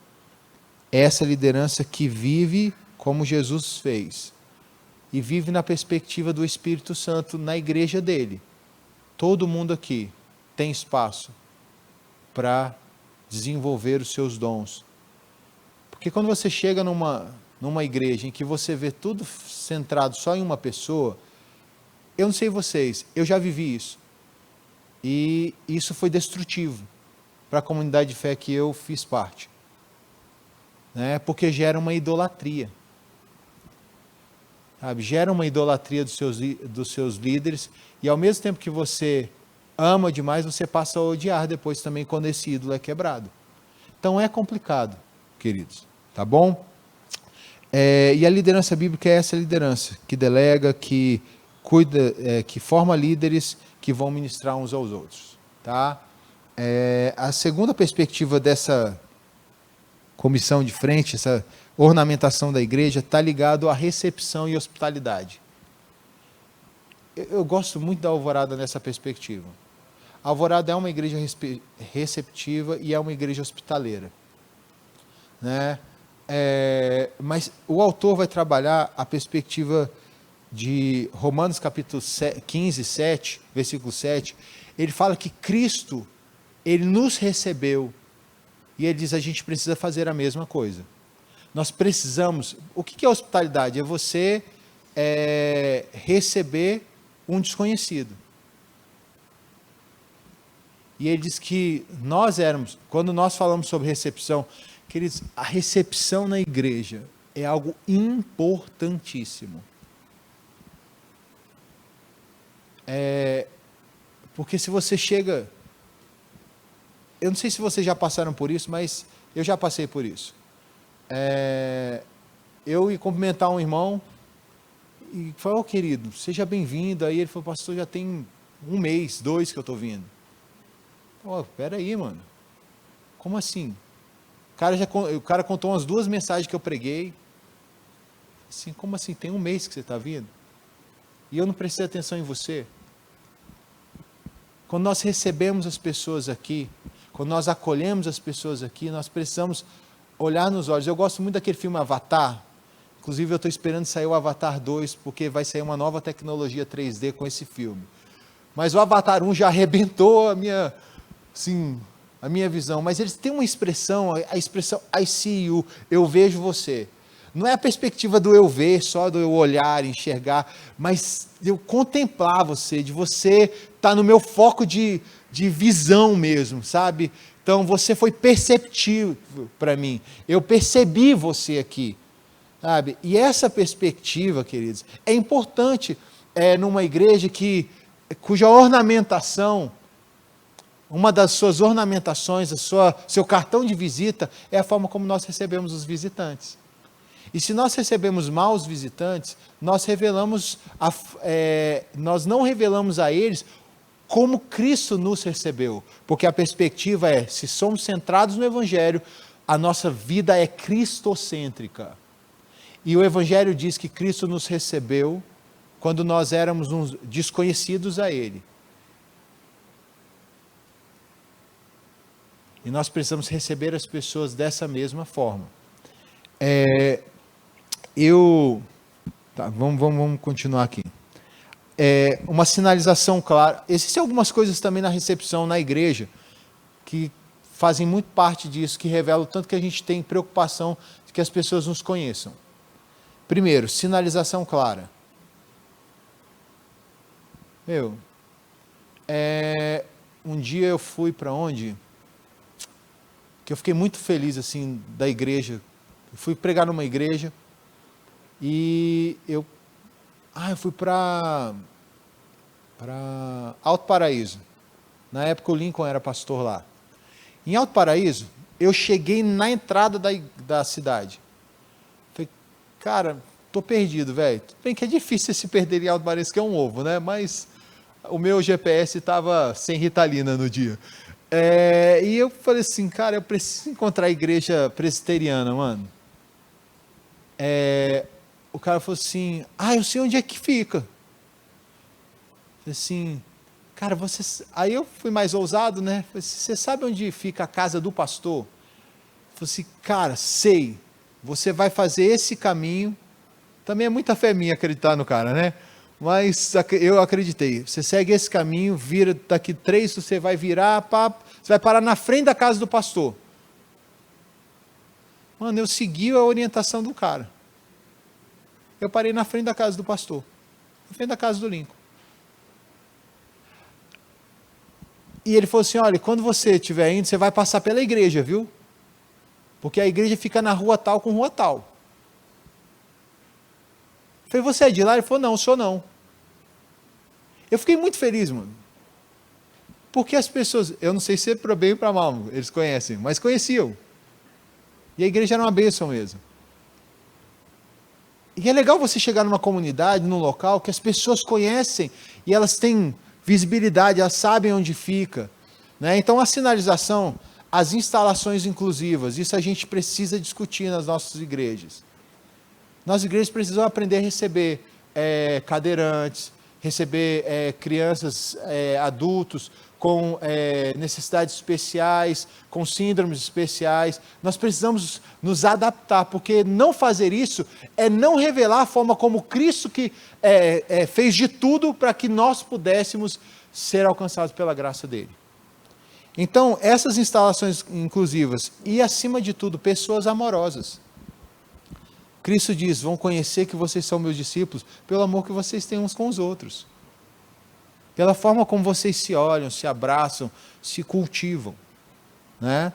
é essa liderança que vive como Jesus fez e vive na perspectiva do Espírito Santo na igreja dele. Todo mundo aqui tem espaço para desenvolver os seus dons. Porque quando você chega numa igreja em que você vê tudo centrado só em uma pessoa, eu não sei vocês, eu já vivi isso. E isso foi destrutivo para a comunidade de fé que eu fiz parte. Porque gera uma idolatria. Sabe? Gera uma idolatria dos seus líderes, e ao mesmo tempo que você ama demais, você passa a odiar depois também quando esse ídolo é quebrado. Então é complicado, queridos. Tá bom? E a liderança bíblica é essa liderança, que delega, que cuida, que forma líderes que vão ministrar uns aos outros. Tá? A segunda perspectiva dessa comissão de frente, essa ornamentação da igreja, está ligado à recepção e hospitalidade. Eu gosto muito da Alvorada nessa perspectiva. A Alvorada é uma igreja receptiva e é uma igreja hospitaleira. Mas o autor vai trabalhar a perspectiva de Romanos capítulo 15, 7, versículo 7. Ele fala que Cristo, ele nos recebeu, e ele diz, a gente precisa fazer a mesma coisa. Nós precisamos, o que é hospitalidade? É você receber um desconhecido. E ele diz que quando nós falamos sobre recepção, queridos, a recepção na igreja é algo importantíssimo. Porque se você chega, eu não sei se vocês já passaram por isso, mas eu já passei por isso. Eu ia cumprimentar um irmão e falei, querido, seja bem-vindo. Aí ele falou, pastor, já tem 1 mês, 2 que eu estou vindo. Oh, peraí, mano. Como assim? O cara contou umas 2 mensagens que eu preguei. Assim, como assim? Tem 1 mês que você está vindo? E eu não prestei atenção em você? Quando nós recebemos as pessoas aqui, quando nós acolhemos as pessoas aqui, nós precisamos olhar nos olhos. Eu gosto muito daquele filme Avatar. Inclusive eu estou esperando sair o Avatar 2, porque vai sair uma nova tecnologia 3D com esse filme. Mas o Avatar 1 já arrebentou a minha visão. Mas eles têm uma expressão, a expressão I see you, eu vejo você. Não é a perspectiva do eu ver, só do eu olhar, enxergar, mas de eu contemplar você, de você estar no meu foco de visão mesmo, sabe? Então você foi perceptível para mim, eu percebi você aqui, sabe? E essa perspectiva, queridos, é importante numa igreja cuja ornamentação, uma das suas ornamentações, seu cartão de visita, é a forma como nós recebemos os visitantes. E se nós recebemos maus visitantes, nós não revelamos a eles como Cristo nos recebeu. Porque a perspectiva é, se somos centrados no Evangelho, a nossa vida é cristocêntrica. E o Evangelho diz que Cristo nos recebeu quando nós éramos uns desconhecidos a Ele. E nós precisamos receber as pessoas dessa mesma forma. Vamos continuar aqui. Uma sinalização clara. Existem algumas coisas também na recepção, na igreja, que fazem muito parte disso, que revelam o tanto que a gente tem preocupação de que as pessoas nos conheçam. Primeiro, sinalização clara. Um dia eu fui para onde? Que eu fiquei muito feliz, assim, da igreja. Eu fui pregar numa igreja e eu fui para Alto Paraíso. Na época o Lincoln era pastor lá. Em Alto Paraíso, eu cheguei na entrada da cidade. Falei, cara, tô perdido, velho. Tudo bem que é difícil se perder em Alto Paraíso, que é um ovo, né? Mas o meu GPS estava sem Ritalina no dia. E eu falei assim, cara, eu preciso encontrar a igreja presbiteriana, mano. O cara falou assim, eu sei onde é que fica. Eu falei assim, cara, aí eu fui mais ousado, né? Falei assim, você sabe onde fica a casa do pastor? Eu falei assim, cara, sei. Você vai fazer esse caminho. Também é muita fé minha acreditar no cara, né? Mas eu acreditei. Você segue esse caminho, vira daqui 3, você vai virar, você vai parar na frente da casa do pastor. Mano, eu segui a orientação do cara. Eu parei na frente da casa do pastor, na frente da casa do Lincoln. E ele falou assim, olha, quando você estiver indo, você vai passar pela igreja, viu? Porque a igreja fica na rua tal com rua tal. Eu falei, você é de lá? Ele falou, não, sou não. Eu fiquei muito feliz, mano. Porque as pessoas, eu não sei se é para bem ou para mal, eles conhecem, mas conheciam. E a igreja era uma bênção mesmo. E é legal você chegar numa comunidade, num local, que as pessoas conhecem e elas têm visibilidade, elas sabem onde fica. Né? Então a sinalização, as instalações inclusivas, isso a gente precisa discutir nas nossas igrejas. Nossas igrejas precisam aprender a receber cadeirantes, receber crianças, adultos com necessidades especiais, com síndromes especiais. Nós precisamos nos adaptar, porque não fazer isso é não revelar a forma como Cristo fez de tudo para que nós pudéssemos ser alcançados pela graça dele. Então, essas instalações inclusivas e, acima de tudo, pessoas amorosas. Cristo diz, vão conhecer que vocês são meus discípulos pelo amor que vocês têm uns com os outros. Pela forma como vocês se olham, se abraçam, se cultivam. Né?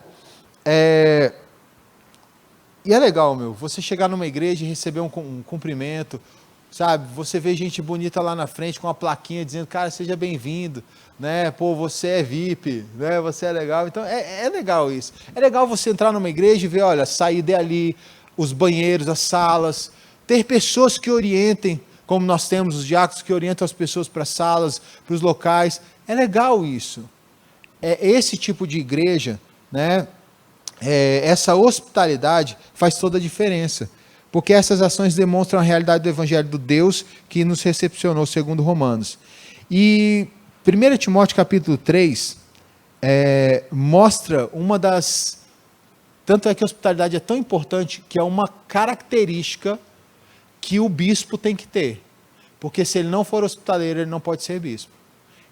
E é legal, você chegar numa igreja e receber um cumprimento, sabe? Você vê gente bonita lá na frente com uma plaquinha dizendo, cara, seja bem-vindo, né? Pô, você é VIP, né? Você é legal. Então, é legal isso. É legal você entrar numa igreja e ver, olha, sair dali, os banheiros, as salas, ter pessoas que orientem, como nós temos os diáconos que orientam as pessoas para as salas, para os locais. É legal isso. esse tipo de igreja, né, essa hospitalidade faz toda a diferença. Porque essas ações demonstram a realidade do Evangelho do Deus que nos recepcionou, segundo Romanos. E 1 Timóteo capítulo 3 mostra uma das... Tanto é que a hospitalidade é tão importante que é uma característica que o bispo tem que ter. Porque se ele não for hospitaleiro, ele não pode ser bispo.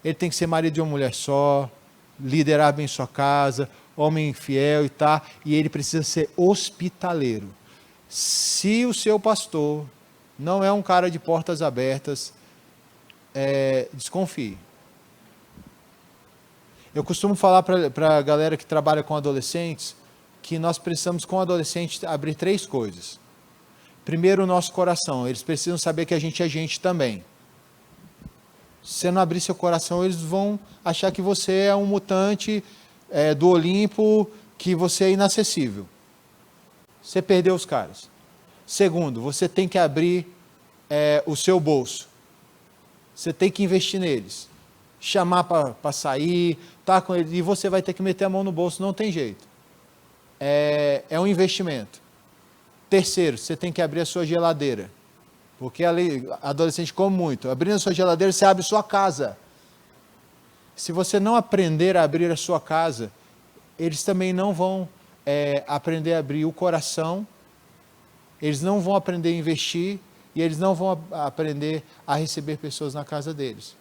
Ele tem que ser marido de uma mulher só, liderar bem sua casa, homem fiel e ele precisa ser hospitaleiro. Se o seu pastor não é um cara de portas abertas, desconfie. Eu costumo falar para a galera que trabalha com adolescentes que nós precisamos, com adolescentes, abrir 3 coisas. Primeiro, o nosso coração. Eles precisam saber que a gente é gente também. Se você não abrir seu coração, eles vão achar que você é um mutante do Olimpo, que você é inacessível. Você perdeu os caras. Segundo, você tem que abrir o seu bolso. Você tem que investir neles. Chamar para sair, tá com eles, e você vai ter que meter a mão no bolso, não tem jeito. É um investimento. Terceiro, você tem que abrir a sua geladeira. Porque adolescente come muito. Abrindo a sua geladeira, você abre sua casa. Se você não aprender a abrir a sua casa, eles também não vão aprender a abrir o coração, eles não vão aprender a investir, e eles não vão aprender a receber pessoas na casa deles.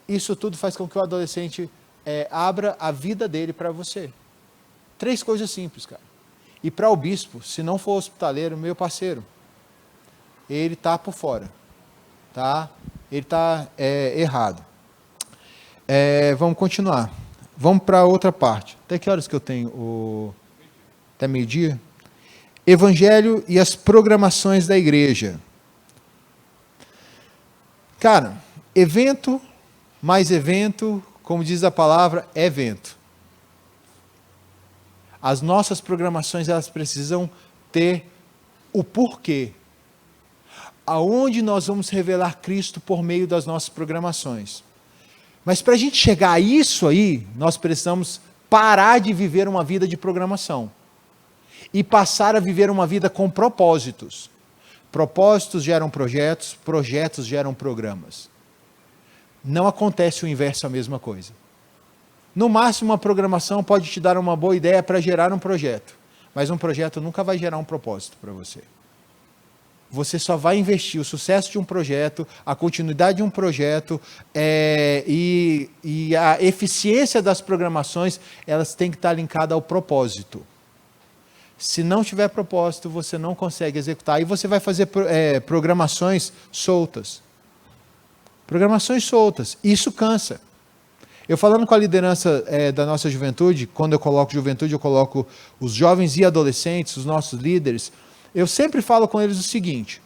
Isso tudo faz com que o adolescente abra a vida dele para você. 3 coisas simples, cara. E para o bispo, se não for hospitaleiro, meu parceiro, ele está por fora. Tá? Ele está errado. Vamos continuar. Vamos para outra parte. Até que horas que eu tenho? Até meio-dia? Evangelho e as programações da igreja. Cara, evento mais evento, como diz a palavra, é evento. As nossas programações, elas precisam ter o porquê. Aonde nós vamos revelar Cristo por meio das nossas programações. Mas para a gente chegar a isso aí, nós precisamos parar de viver uma vida de programação. E passar a viver uma vida com propósitos. Propósitos geram projetos, projetos geram programas. Não acontece o inverso, a mesma coisa. No máximo, uma programação pode te dar uma boa ideia para gerar um projeto. Mas um projeto nunca vai gerar um propósito para você. Você só vai investir o sucesso de um projeto, a continuidade de um projeto e a eficiência das programações, elas têm que estar linkadas ao propósito. Se não tiver propósito, você não consegue executar. E você vai fazer programações soltas. Programações soltas. Isso cansa. Eu falando com a liderança da nossa juventude, quando eu coloco juventude, eu coloco os jovens e adolescentes, os nossos líderes. Eu sempre falo com eles o seguinte: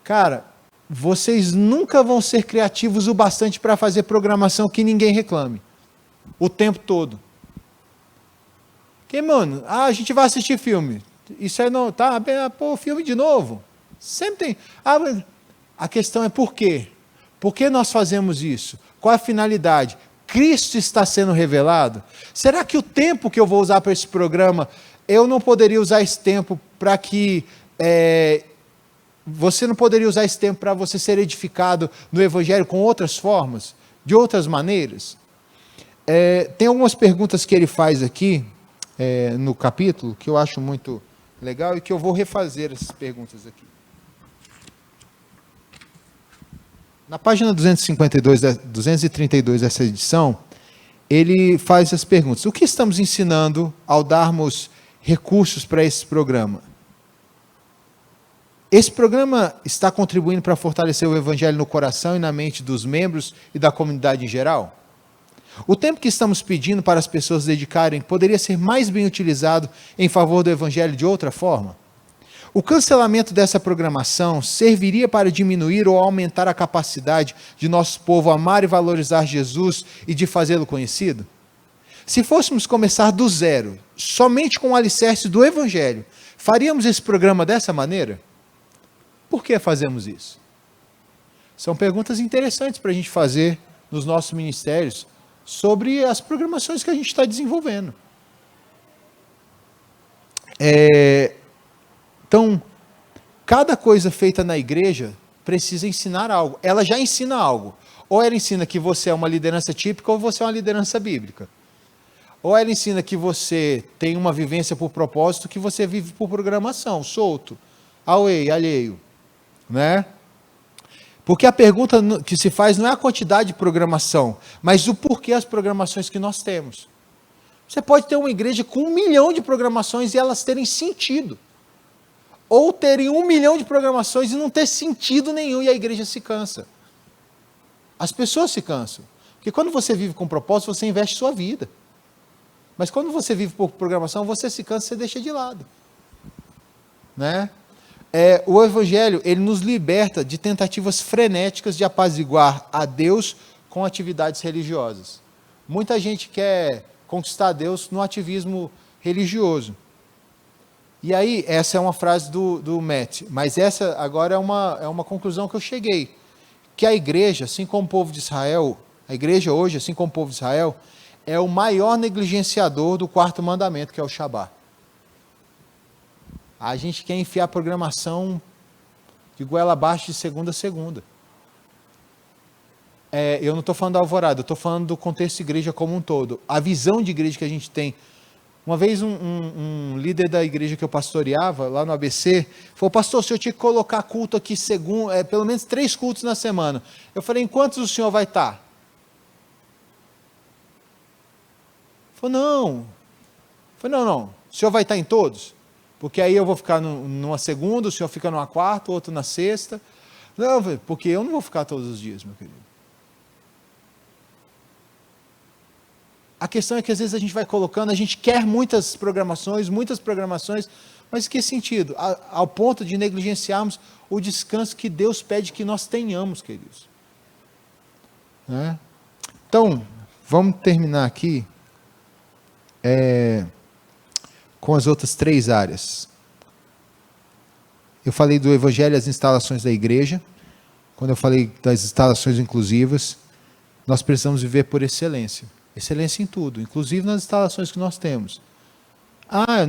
cara, vocês nunca vão ser criativos o bastante para fazer programação que ninguém reclame. O tempo todo. Porque, mano, a gente vai assistir filme. Isso aí não, tá? Filme de novo. Sempre tem. A questão é por quê? Por que nós fazemos isso? Qual a finalidade? Cristo está sendo revelado? Será que o tempo que eu vou usar para esse programa, eu não poderia usar esse tempo para que... você não poderia usar esse tempo para você ser edificado no Evangelho com outras formas? De outras maneiras? Tem algumas perguntas que ele faz aqui, no capítulo, que eu acho muito legal e que eu vou refazer essas perguntas aqui. Na página 232 dessa edição, ele faz as perguntas. O que estamos ensinando ao darmos recursos para esse programa? Esse programa está contribuindo para fortalecer o Evangelho no coração e na mente dos membros e da comunidade em geral? O tempo que estamos pedindo para as pessoas dedicarem poderia ser mais bem utilizado em favor do Evangelho de outra forma? O cancelamento dessa programação serviria para diminuir ou aumentar a capacidade de nosso povo amar e valorizar Jesus e de fazê-lo conhecido? Se fôssemos começar do zero, somente com o alicerce do Evangelho, faríamos esse programa dessa maneira? Por que fazemos isso? São perguntas interessantes para a gente fazer nos nossos ministérios, sobre as programações que a gente está desenvolvendo. Então, cada coisa feita na igreja precisa ensinar algo. Ela já ensina algo. Ou ela ensina que você é uma liderança típica ou você é uma liderança bíblica. Ou ela ensina que você tem uma vivência por propósito, que você vive por programação, solto, alheio, né? Porque a pergunta que se faz não é a quantidade de programação, mas o porquê as programações que nós temos. Você pode ter uma igreja com 1 milhão de programações e elas terem sentido. Ou terem 1 milhão de programações e não ter sentido nenhum e a igreja se cansa. As pessoas se cansam. Porque quando você vive com propósito, você investe sua vida. Mas quando você vive por programação, você se cansa e você deixa de lado. Né? O Evangelho, ele nos liberta de tentativas frenéticas de apaziguar a Deus com atividades religiosas. Muita gente quer conquistar Deus no ativismo religioso. E aí, essa é uma frase do Matt, mas essa agora é uma conclusão que eu cheguei. Que a igreja, assim como o povo de Israel, a igreja hoje, assim como o povo de Israel, é o maior negligenciador do 4º mandamento, que é o Shabá. A gente quer enfiar a programação de goela abaixo de segunda a segunda. Eu não estou falando da Alvorada, eu estou falando do contexto de igreja como um todo. A visão de igreja que a gente tem. Uma vez um líder da igreja que eu pastoreava, lá no ABC, falou: pastor, o senhor tinha que colocar culto aqui, pelo menos 3 cultos na semana. Eu falei: em quantos o senhor vai estar? Ele falou: não. Eu falei: não. O senhor vai estar em todos? Porque aí eu vou ficar numa segunda, o senhor fica numa quarta, o outro na sexta. Não, porque eu não vou ficar todos os dias, meu querido. A questão é que às vezes a gente vai colocando, a gente quer muitas programações, mas que sentido? Ao ponto de negligenciarmos o descanso que Deus pede que nós tenhamos, queridos. Né? Então, vamos terminar aqui com as outras 3 áreas. Eu falei do Evangelho e as instalações da igreja. Quando eu falei das instalações inclusivas, nós precisamos viver por excelência. Excelência em tudo, inclusive nas instalações que nós temos.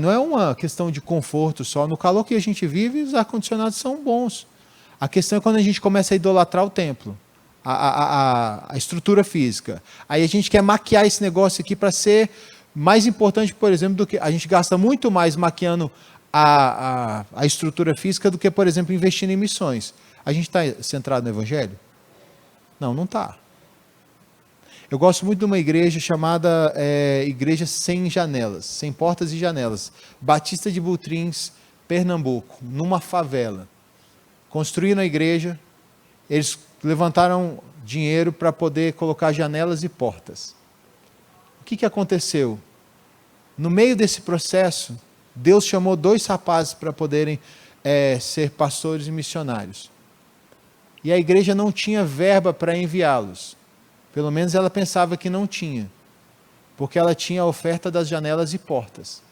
Não é uma questão de conforto só. No calor que a gente vive, os ar-condicionados são bons. A questão é quando a gente começa a idolatrar o templo, a estrutura física. Aí a gente quer maquiar esse negócio aqui para ser mais importante, por exemplo, do que a gente gasta muito mais maquiando a estrutura física do que, por exemplo, investindo em missões. A gente está centrado no Evangelho? Não está. Eu gosto muito de uma igreja chamada Igreja Sem Janelas, Sem Portas e Janelas, Batista de Butrins, Pernambuco, numa favela. Construíram a igreja, eles levantaram dinheiro para poder colocar janelas e portas. O que aconteceu? No meio desse processo, Deus chamou 2 rapazes para poderem ser pastores e missionários. E a igreja não tinha verba para enviá-los. Pelo menos ela pensava que não tinha, porque ela tinha a oferta das janelas e portas.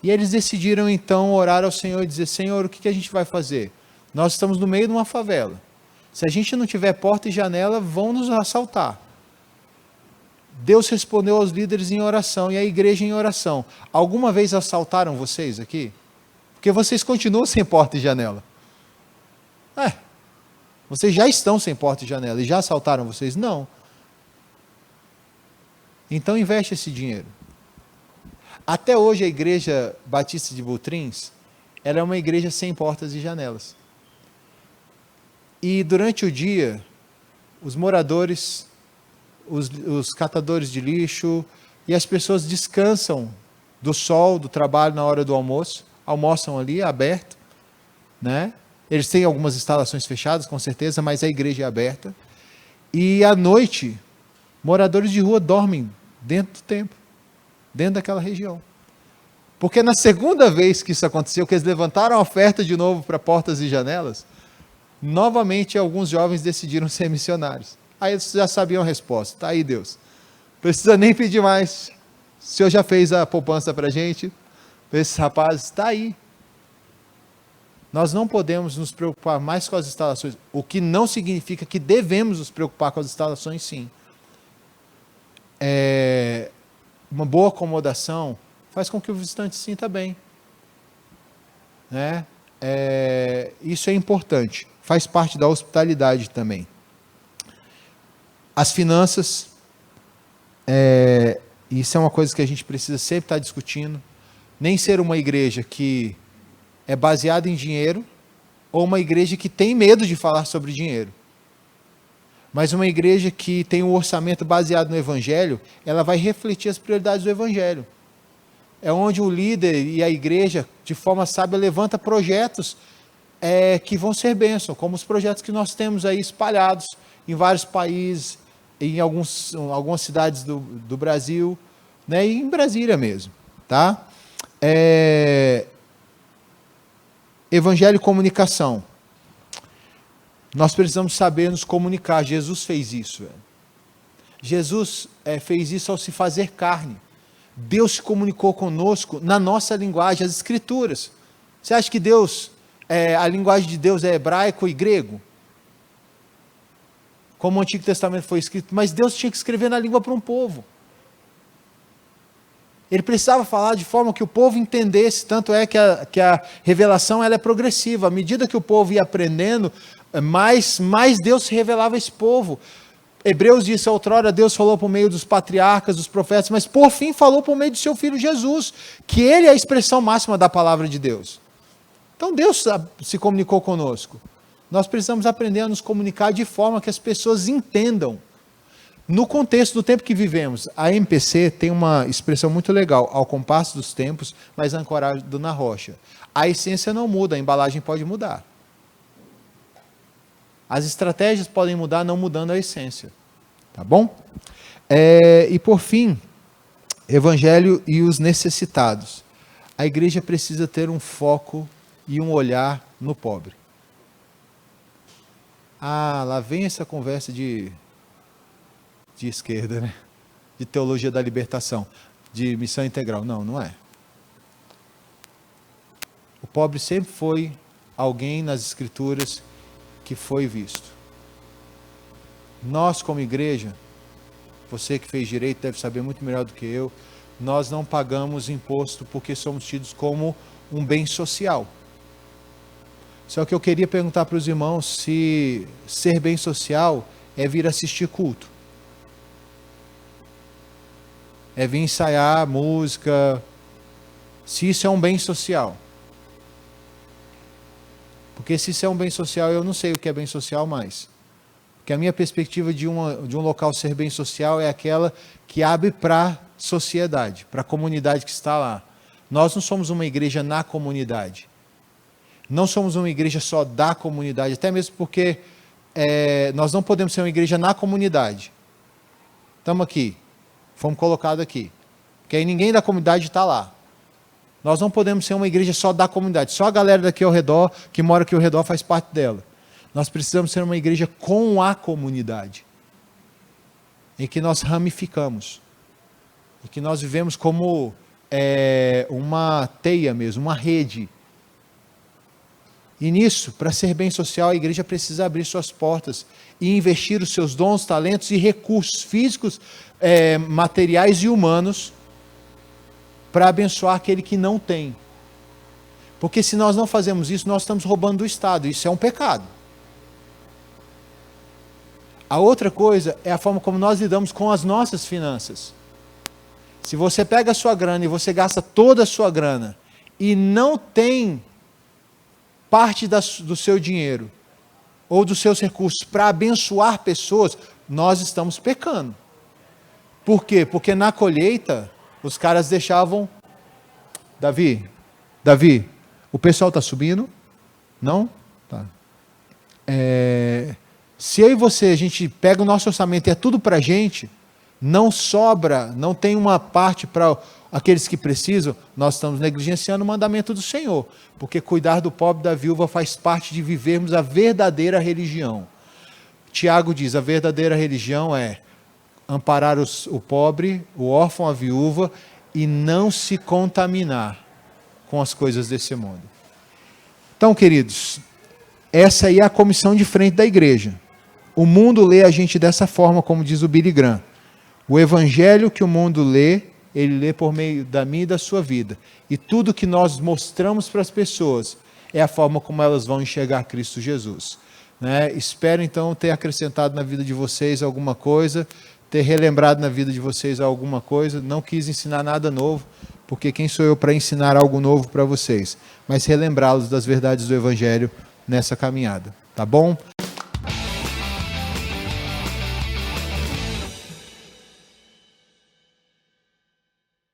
E eles decidiram então orar ao Senhor e dizer: Senhor, o que a gente vai fazer? Nós estamos no meio de uma favela. Se a gente não tiver porta e janela, vão nos assaltar. Deus respondeu aos líderes em oração e à igreja em oração. Alguma vez assaltaram vocês aqui? Porque vocês continuam sem porta e janela. Vocês já estão sem porta e janela e já assaltaram vocês? Não. Então investe esse dinheiro. Até hoje a igreja Batista de Butrins, ela é uma igreja sem portas e janelas. E durante o dia, os moradores, os catadores de lixo e as pessoas descansam do sol, do trabalho na hora do almoço, almoçam ali, aberto, né? Eles têm algumas instalações fechadas, com certeza, mas a igreja é aberta. E à noite, moradores de rua dormem dentro do templo, dentro daquela região. Porque na segunda vez que isso aconteceu, que eles levantaram a oferta de novo para portas e janelas, novamente alguns jovens decidiram ser missionários. Aí eles já sabiam a resposta. Está aí, Deus. Não precisa nem pedir mais. O Senhor já fez a poupança para a gente. Esses rapazes, está aí. Nós não podemos nos preocupar mais com as instalações, o que não significa que devemos nos preocupar com as instalações, sim. uma boa acomodação faz com que o visitante se sinta bem. Né? Isso é importante, faz parte da hospitalidade também. As finanças, isso é uma coisa que a gente precisa sempre estar discutindo. Nem ser uma igreja que é baseada em dinheiro, ou uma igreja que tem medo de falar sobre dinheiro. Mas uma igreja que tem um orçamento baseado no Evangelho, ela vai refletir as prioridades do Evangelho. É onde o líder e a igreja, de forma sábia, levanta projetos que vão ser bênção, como os projetos que nós temos aí espalhados em vários países, em algumas cidades do Brasil, né, e em Brasília mesmo. Tá? Evangelho e comunicação. Nós precisamos saber nos comunicar. Jesus fez isso. Jesus fez isso ao se fazer carne. Deus se comunicou conosco na nossa linguagem, as Escrituras. Você acha que Deus, a linguagem de Deus é hebraico e grego? Como o Antigo Testamento foi escrito, mas Deus tinha que escrever na língua para um povo. Ele precisava falar de forma que o povo entendesse, tanto é que a revelação ela é progressiva. À medida que o povo ia aprendendo, mais Deus se revelava a esse povo. Hebreus diz, outrora Deus falou por meio dos patriarcas, dos profetas, mas por fim falou por meio do seu Filho Jesus, que ele é a expressão máxima da palavra de Deus. Então Deus se comunicou conosco. Nós precisamos aprender a nos comunicar de forma que as pessoas entendam. No contexto do tempo que vivemos, a MPC tem uma expressão muito legal, ao compasso dos tempos, mas ancorado na rocha. A essência não muda, a embalagem pode mudar. As estratégias podem mudar, não mudando a essência. Tá bom? E por fim, Evangelho e os necessitados. A igreja precisa ter um foco e um olhar no pobre. Lá vem essa conversa de esquerda, né? De teologia da libertação, de missão integral. Não, não é. O pobre sempre foi alguém nas Escrituras que foi visto. Nós, como igreja, você que fez direito deve saber muito melhor do que eu, nós não pagamos imposto porque somos tidos como um bem social. Só que eu queria perguntar para os irmãos se ser bem social é vir assistir culto. É vir ensaiar música, se isso é um bem social. Porque se isso é um bem social, eu não sei o que é bem social mais. Porque a minha perspectiva de um local ser bem social é aquela que abre para a sociedade, para a comunidade que está lá. Nós não somos uma igreja na comunidade. Não somos uma igreja só da comunidade, até mesmo porque nós não podemos ser uma igreja na comunidade. Estamos aqui. Fomos colocados aqui. Porque aí ninguém da comunidade está lá. Nós não podemos ser uma igreja só da comunidade. Só a galera daqui ao redor, que mora aqui ao redor, faz parte dela. Nós precisamos ser uma igreja com a comunidade. Em que nós ramificamos. Em que nós vivemos como uma teia mesmo, uma rede. E nisso, para ser bem social, a igreja precisa abrir suas portas e investir os seus dons, talentos e recursos físicos, materiais e humanos para abençoar aquele que não tem. Porque se nós não fazemos isso, nós estamos roubando do Estado. Isso é um pecado. A outra coisa é a forma como nós lidamos com as nossas finanças. Se você pega a sua grana e você gasta toda a sua grana e não tem parte do seu dinheiro ou dos seus recursos para abençoar pessoas, nós estamos pecando. Por quê? Porque na colheita, os caras deixavam... Davi, o pessoal está subindo? Não? Tá. Se eu e você, a gente pega o nosso orçamento e é tudo para a gente, não sobra, não tem uma parte para aqueles que precisam, nós estamos negligenciando o mandamento do Senhor, porque cuidar do pobre e da viúva faz parte de vivermos a verdadeira religião. Tiago diz, a verdadeira religião é amparar o pobre, o órfão, a viúva, e não se contaminar com as coisas desse mundo. Então, queridos, essa aí é a comissão de frente da igreja. O mundo lê a gente dessa forma, como diz o Billy Graham. O evangelho que o mundo lê, ele lê por meio da minha e da sua vida. E tudo que nós mostramos para as pessoas é a forma como elas vão enxergar Cristo Jesus. Né? Espero então ter acrescentado na vida de vocês alguma coisa, ter relembrado na vida de vocês alguma coisa. Não quis ensinar nada novo, porque quem sou eu para ensinar algo novo para vocês? Mas relembrá-los das verdades do evangelho nessa caminhada. Tá bom?